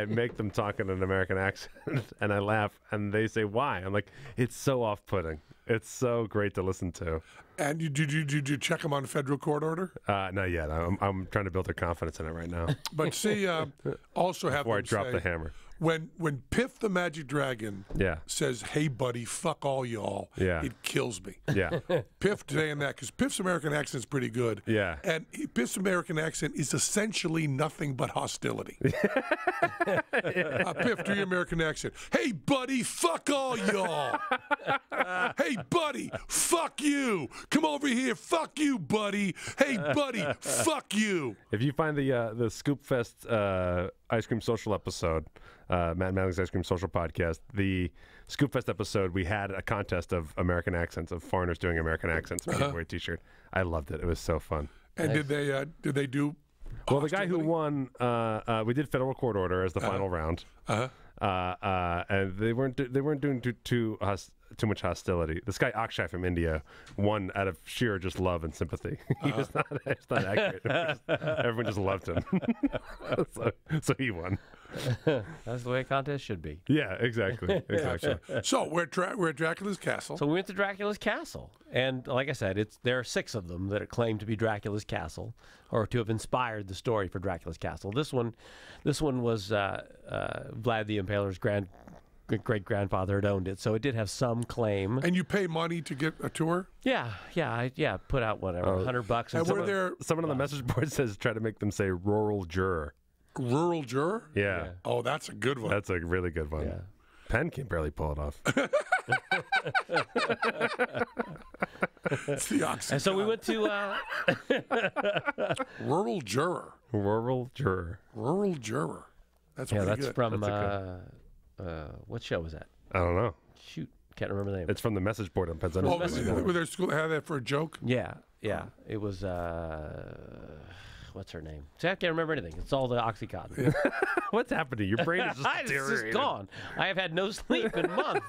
make them talk in an American accent, and I laugh, and they say why. I'm like, it's so off-putting. It's so great to listen to. And did you check them on federal court order? Not yet. I'm trying to build their confidence in it right now But see, also have before I them drop say, the hammer. When Piff the Magic Dragon Yeah. says, "Hey, buddy, fuck all y'all," Yeah. it kills me. Yeah. Piff saying that, because Piff's American accent is pretty good. Yeah. And Piff's American accent is essentially nothing but hostility. Piff, do your American accent. "Hey, buddy, fuck all y'all." "Hey, buddy, fuck you. Come over here. Fuck you, buddy. Hey, buddy, fuck you." If you find the Scoop Fest Ice Cream Social episode, Matt and Madeline's Ice Cream Social podcast, the Scoop Fest episode, we had a contest of American accents, of foreigners doing American accents. We gave away a T-shirt. I loved it. It was so fun. And did they do? Well, the guy who won, we did federal court order as the final round, and they weren't doing too much hostility. This guy Akshay from India won out of sheer just love and sympathy. He was not accurate. Everyone just loved him, so he won. That's the way a contest should be. Yeah, exactly. Exactly. So we're at Dracula's castle. So we went to Dracula's castle, and like I said, there are 6 of them that claim to be Dracula's castle, or to have inspired the story for Dracula's castle. This one was Vlad the Impaler's great grandfather had owned it, so it did have some claim. And you pay money to get a tour? Yeah. Put out whatever, $100. And were there Someone on the message board says try to make them say rural juror. rural juror? Yeah. Oh, that's a good one. That's a really good one. Yeah. Penn can barely pull it off. It's the oxygen. And so we went to Rural juror. Rural juror. Rural juror. That's yeah, pretty that's good. from what show was that? I don't know. Shoot, can't remember the name. It's from the message board on Penn's Oh, message board. were there school had that for a joke? Yeah. It was what's her name? See, I can't remember anything. It's all the Oxycontin. What's happening? Your brain is just It's just deteriorating. gone. I have had no sleep in months.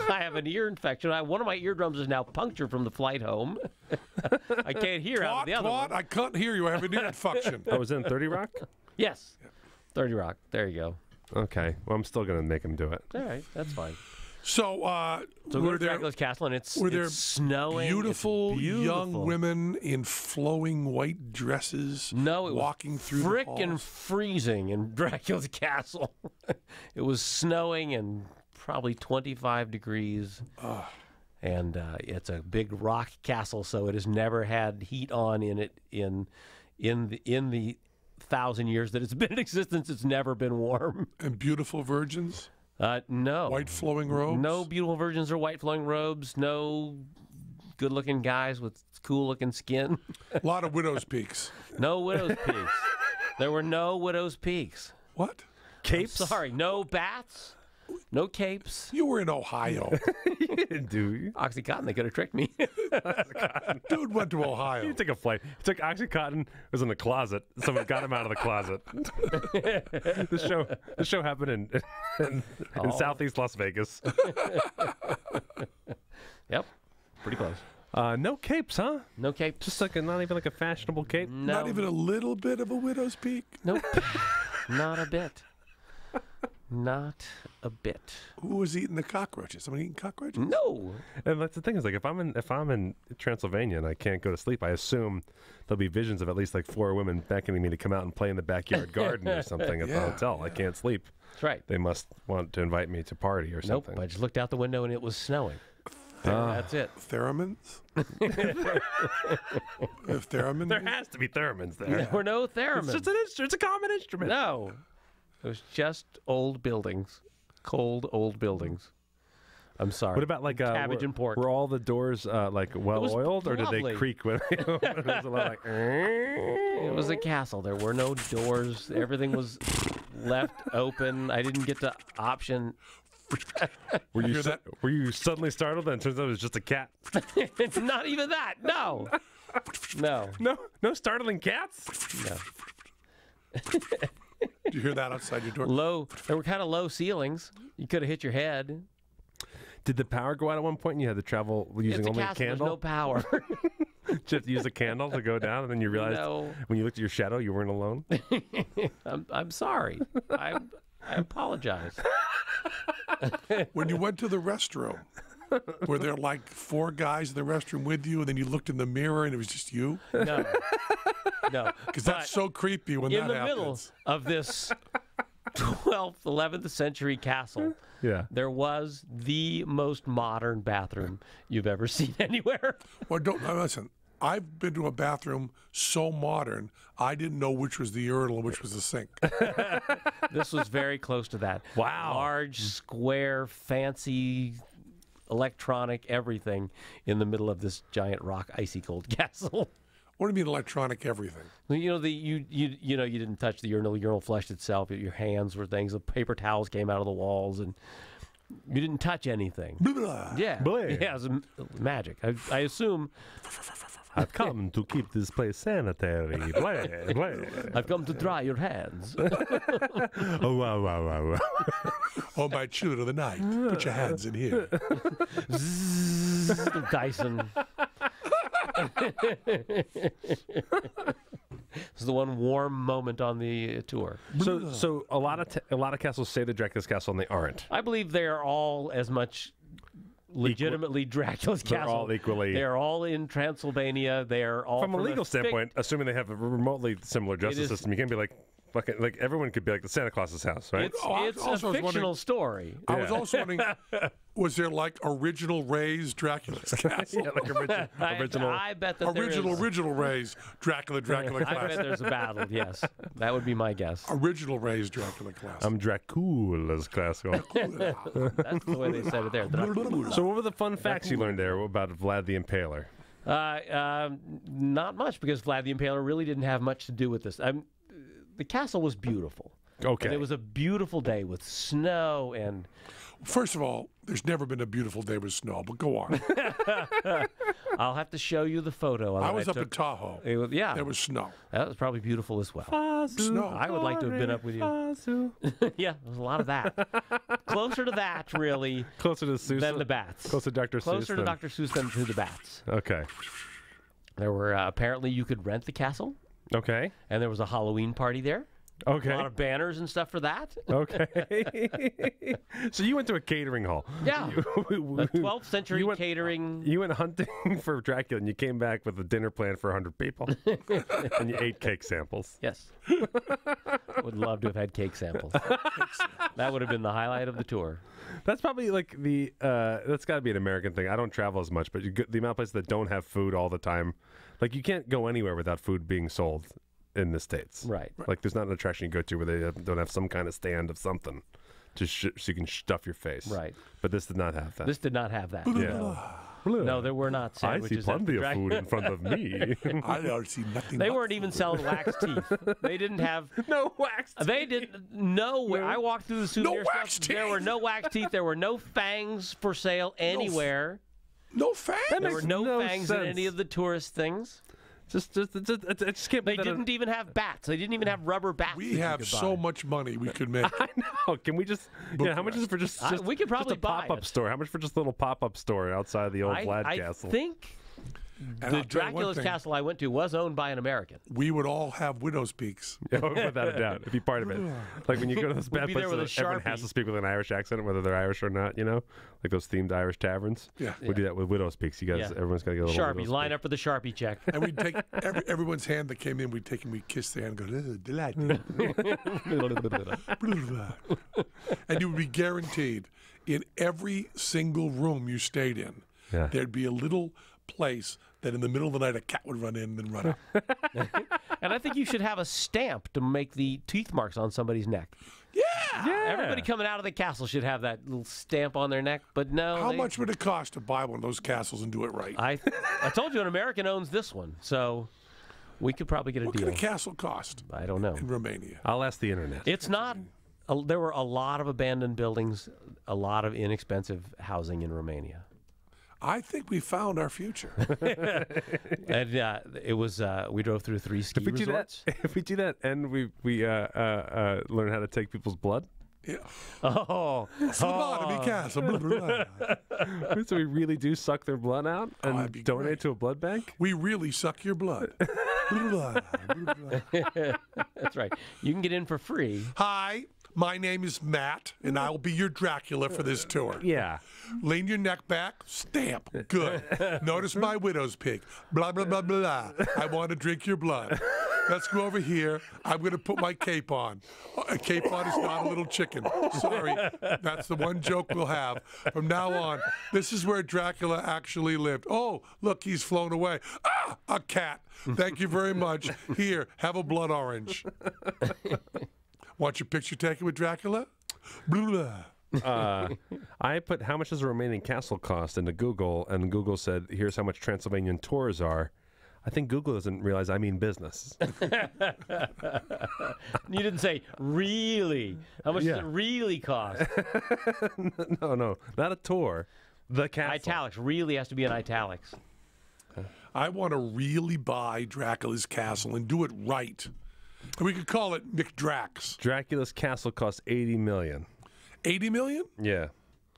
I have an ear infection. One of my eardrums is now punctured from the flight home. I can't hear out of the other Twat, one. I can't hear you. I have an ear infection. Oh, was it in 30 Rock? Yes. 30 Rock. There you go. Okay. Well, I'm still going to make him do it. All right. That's fine. So, So we were were to there Dracula's castle, and it's were there snowing. It's beautiful young beautiful. women in flowing white dresses? No, it walking was through the frickin' halls? freezing in Dracula's castle. It was snowing and probably 25 degrees. And it's a big rock castle, so it has never had heat on in it in the 1,000 years that it's been in existence. It's never been warm. And beautiful virgins, No. white flowing robes. No beautiful virgins or white flowing robes. No good-looking guys with cool-looking skin. A lot of widows' peaks. No widow's peaks. There were no widow's peaks. What? Capes? Sorry, no bats, no capes. You were in Ohio. Dude. Oxycontin, they could have tricked me. Dude went to He Ohio. took a flight. He took Oxycontin. Was in the closet. Someone got him out of the closet. This show happened in Southeast Las Vegas. Yep, pretty close. No capes, huh? No capes. Just like not even like a fashionable cape. no, Not even a little bit of a widow's peak. Nope. Not a bit. Not a bit. Who was eating the cockroaches? Someone eating cockroaches? No. And that's the thing is like if I'm in Transylvania and I can't go to sleep, I assume there'll be visions of at least like 4 women beckoning me to come out and play in the backyard garden or something at the Yeah, hotel. I can't sleep. That's right. They must want to invite me to party or Nope. something. I just looked out the window and it was snowing. That's it. Theremins? If theremins? There has to be theremins there. There were no It's theremins. just an instrument. It's a common instrument. No. It was just old buildings. Cold old buildings. I'm sorry. What about like cabbage were, and pork? Were all the doors like well was oiled, or did lovely. they creak when it was a lot like? It was a castle. There were no doors. Everything was left open. I didn't get to option. Were you hear that? were you suddenly startled and it turns out it was just a cat? It's not even that. No. No. No startling cats. No. Did you hear that outside your door? Low. There were kind of low ceilings. You could have hit your head. Did the power go out at one point and you had to travel using It's a only a castle. There's candle? no power. Just have to use a candle to go down, and then you realized No. when you looked at your shadow you weren't alone. I'm sorry. I apologize. When you went to the restroom, were there like 4 guys in the restroom with you, and then you looked in the mirror and it was just you? No. No. Because that's so creepy when In that the middle happens. of this 12th, 11th century castle, Yeah. there was the most modern bathroom you've ever seen anywhere. Well, listen. I've been to a bathroom so modern, I didn't know which was the urinal and which was the sink. This was very close to that. Wow. Large, square, fancy, electronic everything in the middle of this giant rock icy cold castle. What do you mean electronic everything? You know, you didn't touch the urinal. The urinal flushed itself. Your hands were things. The paper towels came out of the walls, and you didn't touch anything. Blah, blah. Yeah, Blah. yeah, it was magic. I assume I've come to keep this place sanitary. Blah, blah. I've come to dry your hands. Oh wow wow wow! Wow. Oh, my children of the night, put your hands in here. Dyson. was the one warm moment on the tour. So a lot of castles say they're Dracula's castle, and they aren't. I believe they are all as much legitimately Dracula's They're castle. all equally. They're all in Transylvania. They are all From a legal standpoint, assuming they have a remotely similar justice is- system, you can't be like fucking like everyone could be like the Santa Claus's house, right? It's, Oh, I it's also a was wondering- fictional story. I was also wondering, was there like original Ray's Dracula's castle? Yeah, like original. I bet that there is. Original Ray's Dracula I bet class. there's a battle. Yes, that would be my guess. Original Ray's Dracula class. I'm Dracula's classical. That's the way they said it there. So what were the fun facts you learned there about Vlad the Impaler? Not much, because Vlad the Impaler really didn't have much to do with this. The castle was beautiful. Okay. And it was a beautiful day with snow and. First of all, there's never been a beautiful day with snow, but go on. I'll have to show you the photo. I was up took. in Tahoe. It was, yeah, There was snow. that was probably beautiful as well. Snow. I would like to have been up with you. Yeah, there was a lot of that. Closer to that, really, Closer to Seuss than the bats. Closer to Dr. Seuss. Closer to than- Dr. Seuss than to the bats. Okay. There were apparently you could rent the castle, Okay. and there was a Halloween party there. Okay. A lot of banners and stuff for that. Okay. So you went to a catering hall. Yeah, a 12th century You went- catering. You went hunting for Dracula, and you came back with a dinner plan for 100 people, and you ate cake samples. Yes. Would love to have had cake samples. That would have been the highlight of the tour. That's probably like the that's got to be an American thing. I don't travel as much, but the amount of places that don't have food all the time, like you can't go anywhere without food being sold in the States. Right. Like there's not an attraction you go to where they don't have some kind of stand of something to so you can stuff your face. Right. But this did not have that. This did not have that. Yeah. No, there were not I sandwiches. see at the plenty of Dragon- food in front of me. I don't see nothing. They but weren't even selling wax teeth. They didn't have. No wax. They didn't. No, I walked through the souvenir wax stuff. There were teeth. no wax teeth. There were no fangs for sale anywhere. no fans. There makes were no no fangs in sense. any of the tourist things. I just can't. They put that didn't even have bats. They didn't even have rubber bats. that We you have could so buy. much money we could make. I know. Can we just? Yeah. How much is it for just? We could probably just a buy pop-up it. store. How much for just a little pop-up store outside the old Vlad I Castle? think And the I'll tell you one Dracula's thing, castle I went to was owned by an American. we would all have widow's peaks. Yeah, without a doubt, if you're part of it. Like when you go to those bad be there places, with a everyone has Sharpie. to speak with an Irish accent, whether they're Irish or not. You know, like those themed Irish taverns. Yeah. We do that with widow's peaks. You guys, Yeah. everyone's got to get a little Sharpie, widow's line peak. up for the Sharpie check. And we'd take everyone's hand that came in, we'd take and we'd kiss their hand and go, "Ugh, delight." And you would be guaranteed in every single room you stayed in, Yeah. there'd be a little place that in the middle of the night a cat would run in and then run out. And I think you should have a stamp to make the teeth marks on somebody's neck. Yeah. Everybody coming out of the castle should have that little stamp on their neck, but no. How they- much would it cost to buy one of those castles and do it right? I told you an American owns this one, so we could probably get a What deal. could a castle cost I don't know. in Romania? I'll ask the internet. It's not. There were a lot of abandoned buildings, a lot of inexpensive housing in Romania. I think we found our future. And it was. We drove through 3 ski If we do that, resorts. if we do that, and we learn how to take people's blood, Yeah. Oh, Sloboda castle. Blah, blah, blah. so we really do suck their blood out that'd and be donate great. to a blood bank. We really suck your blood. Blah, blah, blah. that's right. You can get in for free. Hi, my name is Matt, and I will be your Dracula for this tour. Yeah. Lean your neck back, stamp. Good. Notice my widow's peak. Blah, blah, blah, blah. I want to drink your blood. Let's go over here. I'm going to put my cape on. A cape on is not a little chicken. Sorry. That's the one joke we'll have. From now on, this is where Dracula actually lived. Oh, look, he's flown away. Ah, a cat. Thank you very much. Here, have a blood orange. Want your picture taken with Dracula? Blah, blah. I put how much does a remaining castle cost into Google, and Google said, "Here's how much Transylvanian tours are." I think Google doesn't realize I mean business. You didn't say really. How much Yeah. does it really cost? No, not a tour. The castle. Italics really has to be in italics. I want to really buy Dracula's castle and do it right. And we could call it McDrax. Dracula's castle cost $80 million. 80 million? Yeah.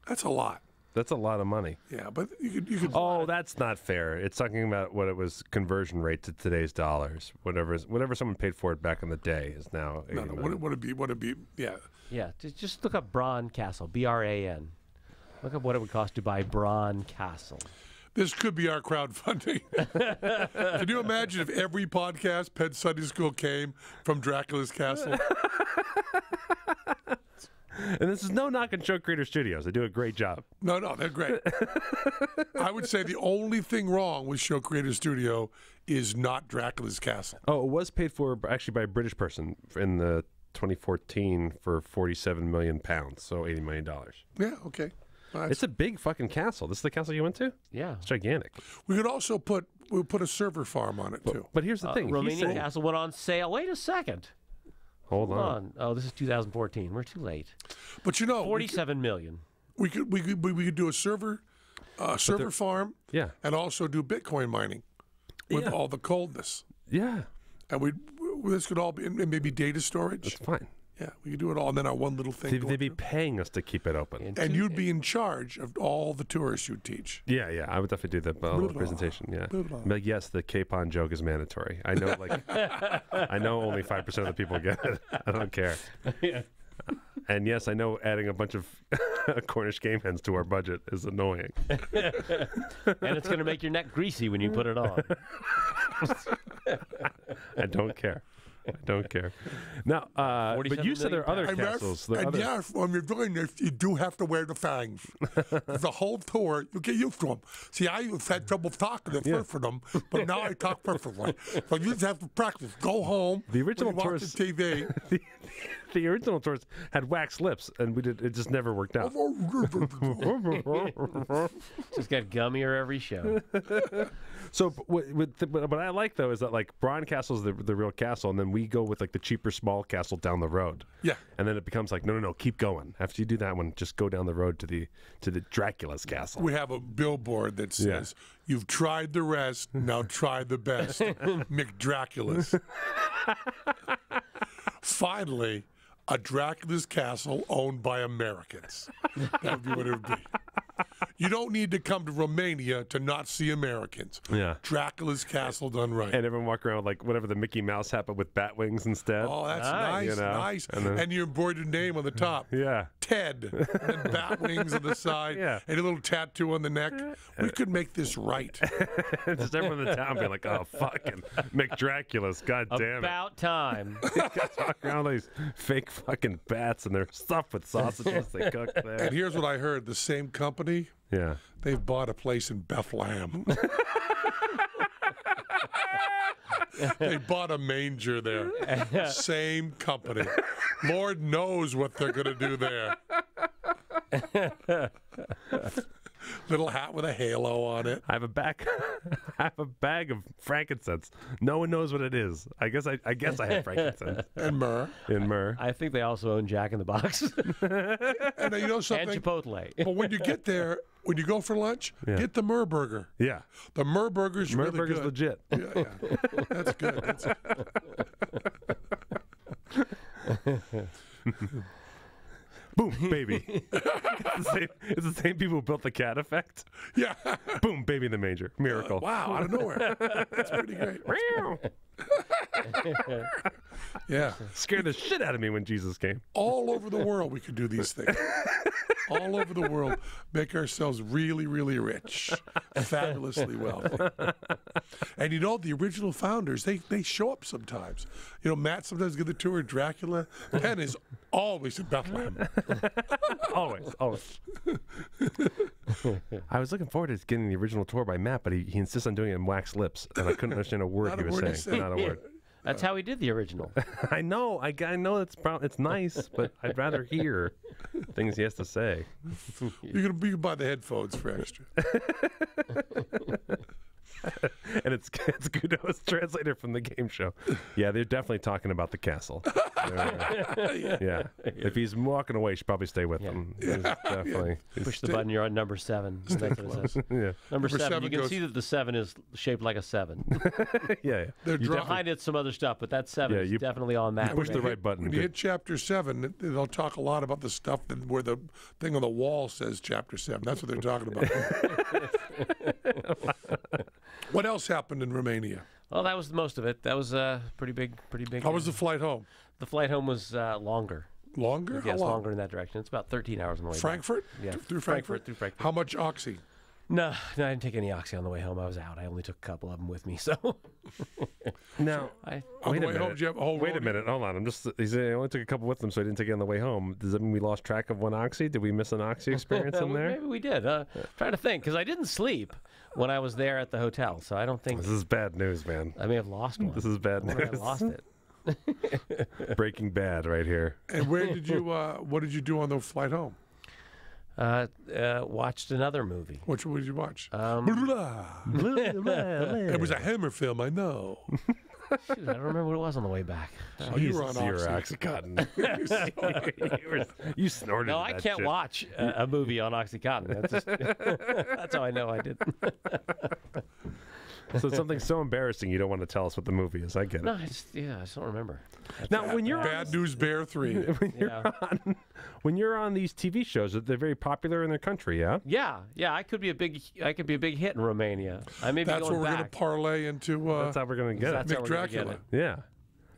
That's a lot. That's a lot of money. Yeah, but you could. Oh, that's not fair. It's talking about what it was conversion rate to today's dollars. Whatever someone paid for it back in the day is now. No, 80 no. million. Would it be? Yeah. Yeah, just look up Bran Castle, Bran. Look up what it would cost to buy Bran Castle. This could be our crowdfunding. Can you imagine if every podcast Penn Sunday School came from Dracula's Castle? And this is no knock on Show Creator Studios. They do a great job. No, they're great. I would say the only thing wrong with Show Creator Studio is not Dracula's Castle. Oh, it was paid for actually by a British person in the 2014 for 47 million pounds, so $80 million. Yeah, okay. Nice. It's a big fucking castle. This is the castle you went to? Yeah. It's gigantic. We could also put a server farm on it too. But here's the thing. He's Romanian saying- Castle went on sale. Wait a second. Hold Hold on. on. Oh, this is 2014. We're too late. But you know, 47 million. we could do a server farm, Yeah. and also do Bitcoin mining with Yeah. all the coldness, Yeah. and this could all be and maybe data storage. That's fine. Yeah, we could do it all, and then our one little thing. They'd going be through. paying us to keep it open. And you'd be in charge of all the tours you teach. Yeah. I would definitely do the presentation. Yeah. Blah. Be like, yes, the capon joke is mandatory. I know, I know only 5% of the people get it. I don't care. Yeah. And yes, I know adding a bunch of Cornish game hens to our budget is annoying. And it's going to make your neck greasy when you put it on. I don't care. I don't care. Now, but 47 you said there are other And castles. and yeah, when you're doing this, you do have to wear the fangs. The whole tour, you get used to them. See, I had trouble talking at first for them, but now I talk perfectly. So you just have to practice. Go home. The original when you watch tours- the TV. The original tours had wax lips, and it just never worked out. Just got gummier every show. So, what I like though is that like Bran Castle is the real castle, and then we go with like the cheaper small castle down the road. Yeah. And then it becomes like no, keep going. After you do that one, just go down the road to the Dracula's castle. We have a billboard that says, "You've tried the rest, now try the best." McDracula's. Finally, a Dracula's castle owned by Americans. That would be what it would be. You don't need to come to Romania to not see Americans. Yeah. Dracula's castle done right. And everyone walk around with like whatever the Mickey Mouse hat, but with bat wings instead. Oh, that's Nice. nice, You know, nice. and then- And your embroidered name on the top. Yeah. Ted. And bat wings on the side. Yeah. And a little tattoo on the neck. We could make this right. Just everyone in the town being like, oh, fucking McDracula's, god damn it. About time. These guys walk around with these fake fucking bats, and they're stuffed with sausages they cook there. And here's what I heard. The same company, Yeah. they've bought a place in Bethlehem. They bought a manger there. Same company. Lord knows what they're going to do there. Little hat with a halo on it. I have a bag of frankincense. No one knows what it is. I guess I have frankincense And myrrh. in myrrh. I think they also own Jack in the Box And you know and something? Chipotle. But when you get there, when you go for lunch, get the myrrh burger. Yeah. The myrrh burger's Myrrh really burger's good. legit. Yeah. That's good. Boom, baby. It's the same people who built the cat effect. Yeah. Boom, baby in the manger. Miracle. Wow, out of nowhere. That's pretty great. Yeah. Scared the shit out of me when Jesus came. All over the world, we could do these things. All over the world, make ourselves really, really rich, fabulously wealthy. And you know, the original founders, they show up sometimes. You know, Matt sometimes gives the tour of Dracula. Penn is always in Bethlehem. Always. I was looking forward to getting the original tour by Matt, but he insists on doing it in wax lips, and I couldn't understand a word Not he a was word he saying. said. Not a word. That's how he did the original. I know it's nice, but I'd rather hear things he has to say. You can buy the headphones for extra. And it's Godot's translator from the game show. Yeah, they're definitely talking about the castle. Yeah. If he's walking away, you should probably stay with him. He's definitely. Push the button. You're on number 7. That's what it says. Yeah. Number 7. seven You can goes- see that the 7 is shaped like a 7. Yeah. They're drunk. Behind it's some other stuff, but that 7 Yeah, is you definitely on that. Push the thing. right button. When you hit chapter 7, they'll talk a lot about the stuff where the thing on the wall says chapter 7. That's what they're talking about. What else happened in Romania? Well, that was most of it. That was pretty big. How was the flight home? The flight home was longer. Longer? Yes, How long? longer in that direction. It's about 13 hours on the way back. Frankfurt? Yeah, Through Frankfurt, Frankfurt? through Frankfurt. How much oxy? No, I didn't take any oxy on the way home. I was out. I only took a couple of them with me. So Now, I On Wait the a way minute. home, did you have a whole wait a load? minute. Hold on. He said he only took a couple with him, so he didn't take it on the way home. Does that mean we lost track of one oxy? Did we miss an oxy experience in there? maybe we did. Trying to think because I didn't sleep when I was there at the hotel, so I don't think This is bad news, man. I may have lost one. This is bad I wonder if news. I lost it. Breaking Bad right here. And where did you? What did you do on the flight home? Watched another movie. What did you watch? It It was a Hammer film, I know. Shoot, I don't remember what it was on the you Oh, you were on Zero oxy. Oxycontin. you snorted. No, I that can't shit. watch a movie on OxyContin. That's, just, that's how I know I did. So it's something so embarrassing you don't want to tell us what the movie is. I get it. No, I just don't remember. Now, when you're Bad News Bear 3. Yeah. when you're on these TV shows, they're very popular in their country. Yeah. Yeah. I could be a big hit in Romania. I may be That's what going we're going to back. parlay into That's how we're gonna get That's it. how Nick we're gonna get Dracula. it. Yeah.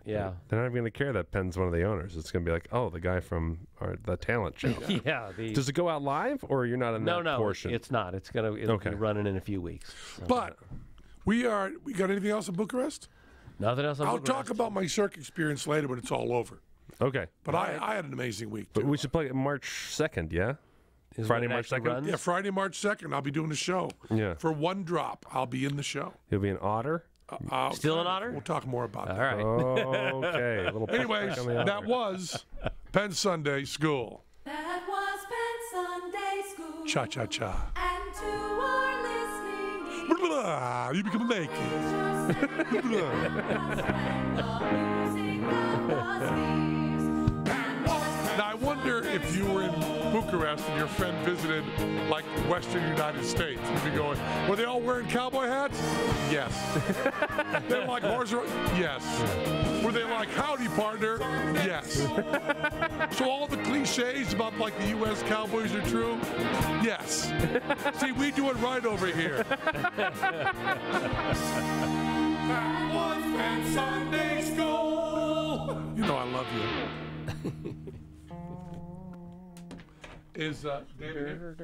Yeah. They're not even gonna care that Penn's one of the owners. It's gonna be like, oh, the guy from the talent show. Yeah. Does it go out live, or you're not in No, that portion? it's not. It'll Okay. be running in a few weeks. So. But we got anything else in Bucharest? Nothing else. I'll talk about my Cirque experience later when it's all over. Okay. But I had an amazing week, But too. we should play it March 2nd, yeah? Friday, March 2nd? Yeah, Friday, March 2nd, I'll be doing the show. Yeah. For one drop, I'll be in the show. He'll be an otter? Still an otter? We'll talk more about All that. right. Okay. A little Anyways, pushback on the that otter. was Penn Sunday School. That was Penn Sunday School. Cha-cha-cha. And to our listening ears, Blah, you become naked. just when the music of the spheres. Now, I wonder if you were in Bucharest and your friend visited, like, Western United States. You'd be going, were they all wearing cowboy hats? Yes. They were like horse Yes. Were they like, howdy, partner? Yes. So all the cliches about, like, the U.S. Cowboys are true? Yes. See, we do it right over here. That was Penn Sunday School. You know I love you. Is David here?